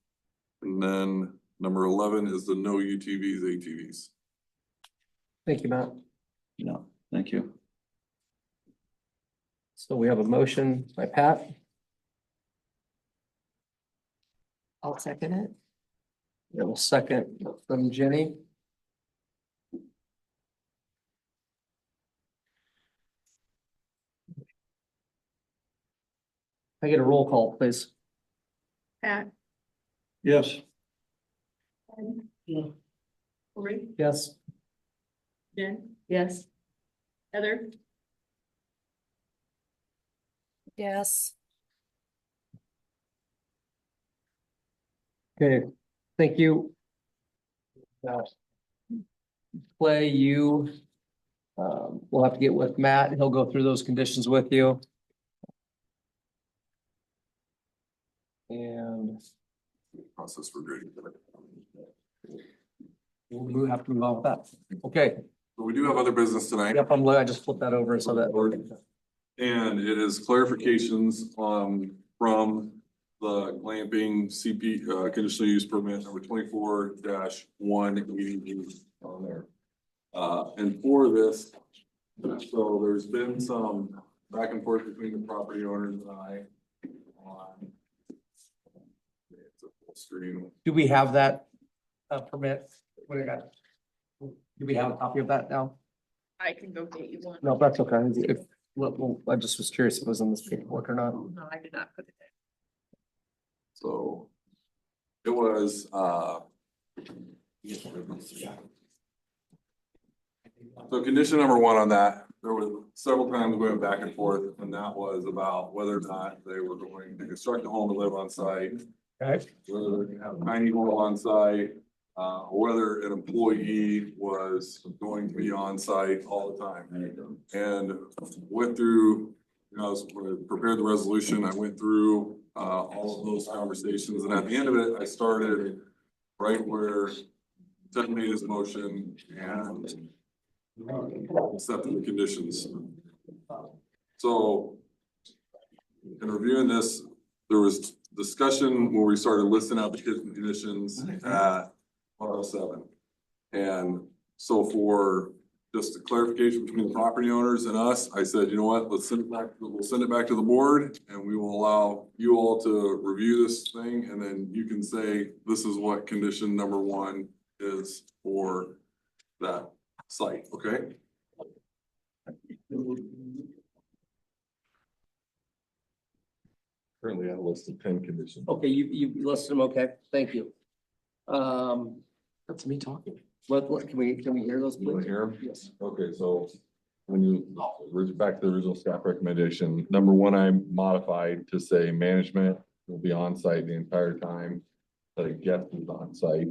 And then number 11 is the no UTVs, ATVs. Thank you, Matt. No, thank you. So we have a motion by Pat. I'll second it. We have a second from Jenny. I get a roll call, please? Pat, Yes. Cory, Yes. Jen? Yes. Heather? Yes. Okay, thank you. Clay, you, we'll have to get with Matt. He'll go through those conditions with you. And Process for grading. we'll have to move on with that. Okay, So we do have other business tonight. yep, I just flipped that over so that. And it is clarifications from the glamping CP, conditional use permit number 24-188 on there. And for this, so there's been some back and forth between the property owners and I on. It's a full screen. Do we have that permit? What do you got? Do we have a copy of that now? I can go get you one. No, that's okay. Well, I just was curious if it was in this paperwork or not. No, I did not put it there. So it was, so condition number one on that, there was several times we went back and forth, and that was about whether or not they were going to construct a home and live on site. Okay. Whether they're gonna have a tiny home on site, or whether an employee was going to be on site all the time. And went through, you know, when I prepared the resolution, I went through all of those conversations, and at the end of it, I started right where Ted made his motion and accepted the conditions. So in reviewing this, there was discussion where we started listing out the conditions at 107. And so for just a clarification between the property owners and us, I said, you know what, let's send it back, we'll send it back to the board and we will allow you all to review this thing. And then you can say, this is what condition number one is for that site, okay? Currently, I have a list of 10 conditions. Okay, you listed them, okay, thank you. That's me talking. What, can we hear those? You wanna please? hear 'em? Yes. Okay, so when you, back to the original staff recommendation, number one, I modified to say management will be on site the entire time that a guest is on site.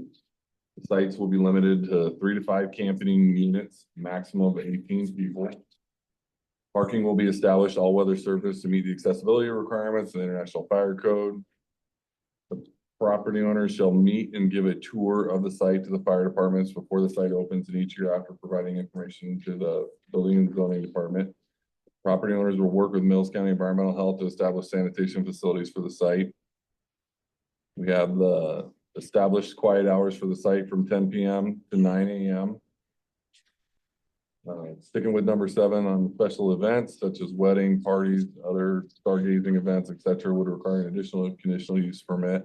The sites will be limited to 3 to 5 camping units, maximum of 18 people. Parking will be established all weather surface to meet the accessibility requirements of the International Fire Code. The property owners shall meet and give a tour of the site to the fire departments before the site opens and each year after providing information to the building and zoning department. Property owners will work with Mills County Environmental Health to establish sanitation facilities for the site. We have the established quiet hours for the site from 10 PM to 9 AM. Sticking with number 7 on special events such as wedding, parties, other stargazing events, etc., would require an additional conditional use permit.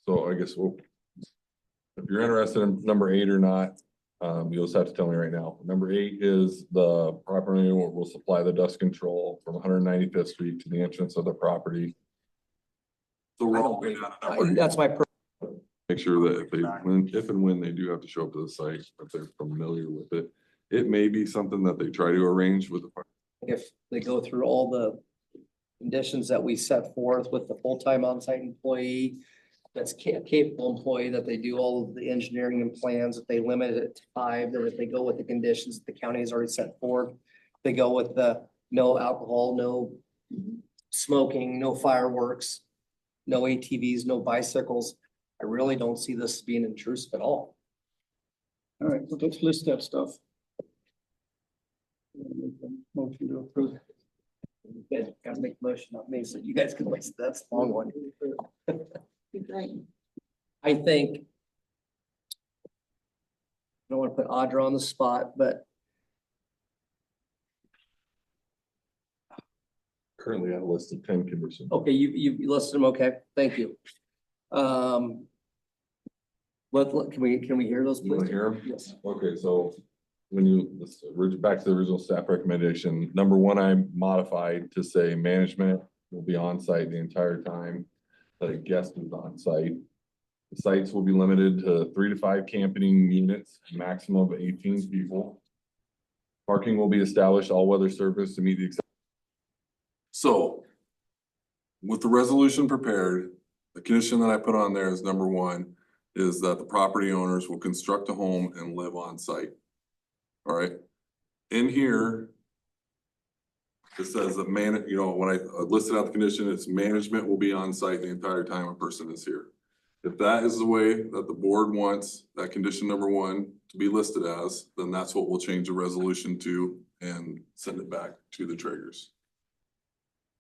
So I guess if you're interested in number 8 or not, you'll just have to tell me right now. Number 8 is the property owner will supply the dust control from 195th Street to the entrance of the property. So we're all way down to number 8. That's my. Make sure that if and when they do have to show up to the site, that they're familiar with it. It may be something that they try to arrange with the. If they go through all the conditions that we set forth with the full-time on-site employee, that's capable employee, that they do all of the engineering and plans, that they limit it to 5, that if they go with the conditions that the county has already set forth, they go with the no alcohol, no smoking, no fireworks, no ATVs, no bicycles. I really don't see this being intrusive at all. All right, well, let's list that stuff. Motion to approve. You guys gotta make a motion, not me, so you guys can list, that's a long one. I think. I don't want to put Audra on the spot, but Currently, I have a list of 10 conditions. okay, you listed them, okay, thank you. What, can we hear those? You wanna please? hear 'em? Yes. Okay, so when you, back to the original staff recommendation, number one, I modified to say management will be on site the entire time that a guest is on site. The sites will be limited to 3 to 5 camping units, maximum of 18 people. Parking will be established, all weather surface to meet the. So with the resolution prepared, the condition that I put on there is number one, is that the property owners will construct a home and live on site. All right, in here, it says that when I listed out the condition, it's management will be on site the entire time a person is here. If that is the way that the board wants that condition number one to be listed as, then that's what we'll change the resolution to and send it back to the Traegers.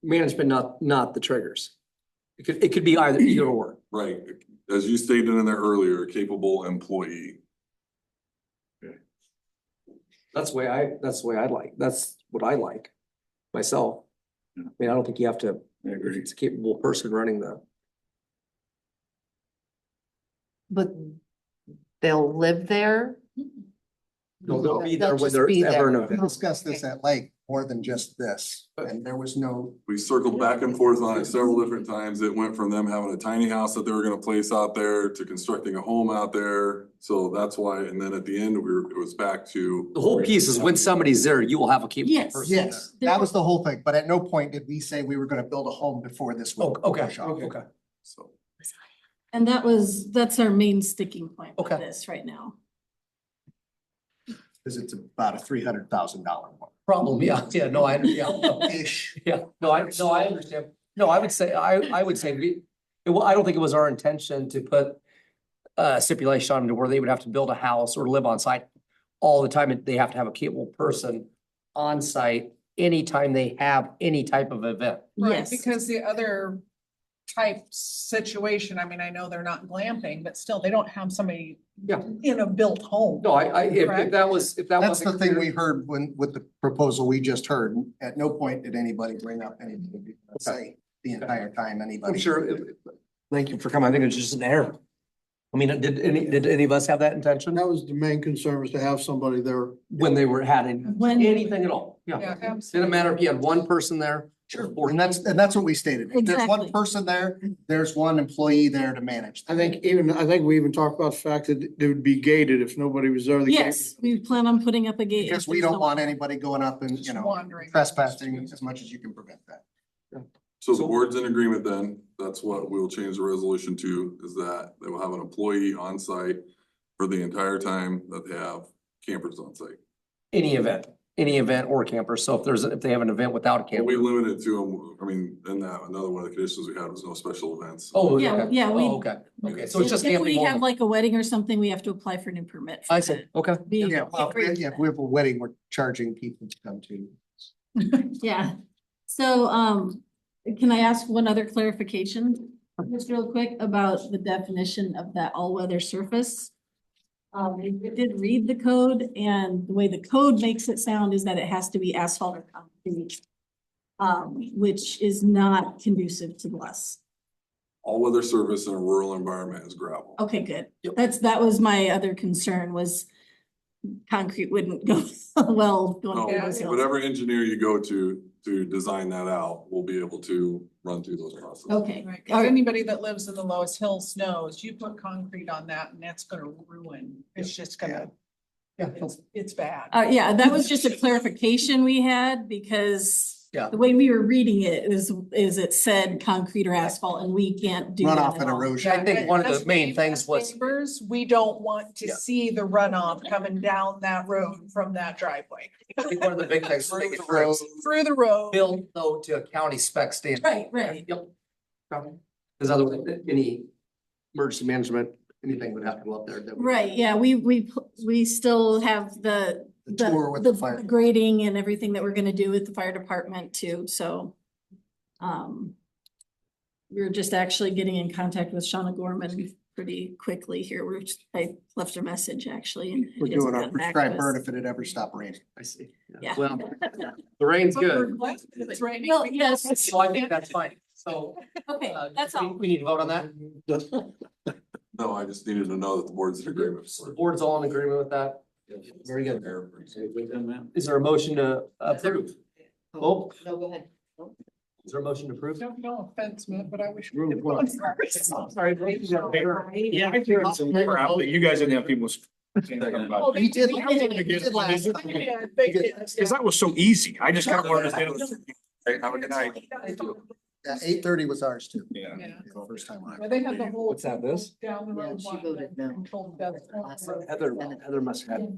Management, not the triggers. It could be either or. Right, as you stated in there earlier, capable employee. That's the way I'd like. That's what I like myself. I mean, I don't think you have to, if it's a capable person running the. But they'll live there? No, they'll be there when just there's be ever an there. event. Discussed this at length, more than just this, and there was no. We circled back and forth on it several different times. It went from them having a tiny house that they were gonna place out there to constructing a home out there. So that's why, and then at the end, it was back to. The whole piece is when somebody's there, you will have a capable Yes, person. there. yes, that was the whole thing, but at no point did we say we were gonna build a home before this. Oh, okay, workshop. okay. So. And that's our main sticking point with this right now. Cause it's about a $300,000 one. Problem, yeah, no, I understand. Ish. Yeah, no, I understand. No, I would say, I would say, I don't think it was our intention to put a stipulation on it where they would have to build a house or live on site all the time. They have to have a capable person on site anytime they have any type of event. Right, Yes. because the other type situation, I mean, I know they're not glamping, but still, they don't have somebody in a built home. No, if Correct? that was. That's the thing we heard with the proposal we just heard. At no point did anybody bring up anything, say, the entire time anybody. I'm sure, thank you for coming. I think it's just an error. I mean, did any of us have that intention? That was the main concern, was to have somebody there. When they were having anything at all? Yeah, Yeah. absolutely. Didn't matter if you had one person there. Sure, and that's what we stated. If there's one Exactly. person there, there's one employee there to manage. I think we even talked about the fact that it would be gated if nobody was there. The gate- Yes, we plan on putting up a gate. Because we don't want anybody going up and, Just wandering. trespassing as much as you can prevent that. So the board's in agreement then, that's what we'll change the resolution to, is that they will have an employee on site for the entire time that they have campers on site. Any event or camper. So if they have an event without a But we camper. limited to, I mean, in that, another one of the conditions we had was no special events. Oh, Yeah, okay. yeah, we- Oh, okay. Okay, so it's just If we camping have only. like a wedding or something, we have to apply for a new permit. for I see. that. Okay. Be- Yeah, well, if we have a wedding, we're charging people to come to. Yeah, so, can I ask one other clarification, just real quick, about the definition of that all-weather surface? We did read the code, and the way the code makes it sound is that it has to be asphalt or concrete, which is not conducive to us. All-weather service in a rural environment is gravel. Okay, good. That was my other concern, was concrete wouldn't go well going No, through those hills. whatever engineer you go to design that out, will be able to run through those processes. Okay. Right, 'cause anybody that lives in the Loess Hills knows, you put concrete on that and that's gonna ruin, it's just gonna, it's bad. Yeah, that was just a clarification we had, because Yeah. the way we were reading it is it said concrete or asphalt, and we can't do that Runoff at and all. erosion. I think one of the As main things was. neighbors, we don't want to Yeah. see the runoff coming down that road from that driveway. I think one of the big things. Through the road. Built though to a county spec standard. Right. Yep. Because otherwise, any emergency management, anything would have to go up there. that would- Right, yeah, we still have the tour with the fire. grading and everything that we're gonna do with the fire department too, so. We're just actually getting in contact with Shauna Gorman pretty quickly here. I left a message actually. And We're he hasn't doing our gotten back to prescribed us. burn if it ever stopped raining. I see. Yeah. Well, the rain's But we're good. glad that it's raining. Well, yes. So I think that's fine. So. Okay, that's we- all. We need to vote on that. No, I just needed to know that the board's in agreement. So the board's all in agreement with that. Very good. Within that. Is there a motion to approve? Oh, No, go ahead. is there a motion to approve? No offense, man, but I wish. Room what? Sorry. Yeah, I figured some crap that you guys didn't have people. Oh, He did last time. Because that was so easy. I just kind of learned to. Have a good night. Yeah, 8:30 was ours too. Yeah. Yeah. The first time I. Well, they had the whole. What's that, this? Down the Yeah, road. she one voted no. controlled death. Heather must have had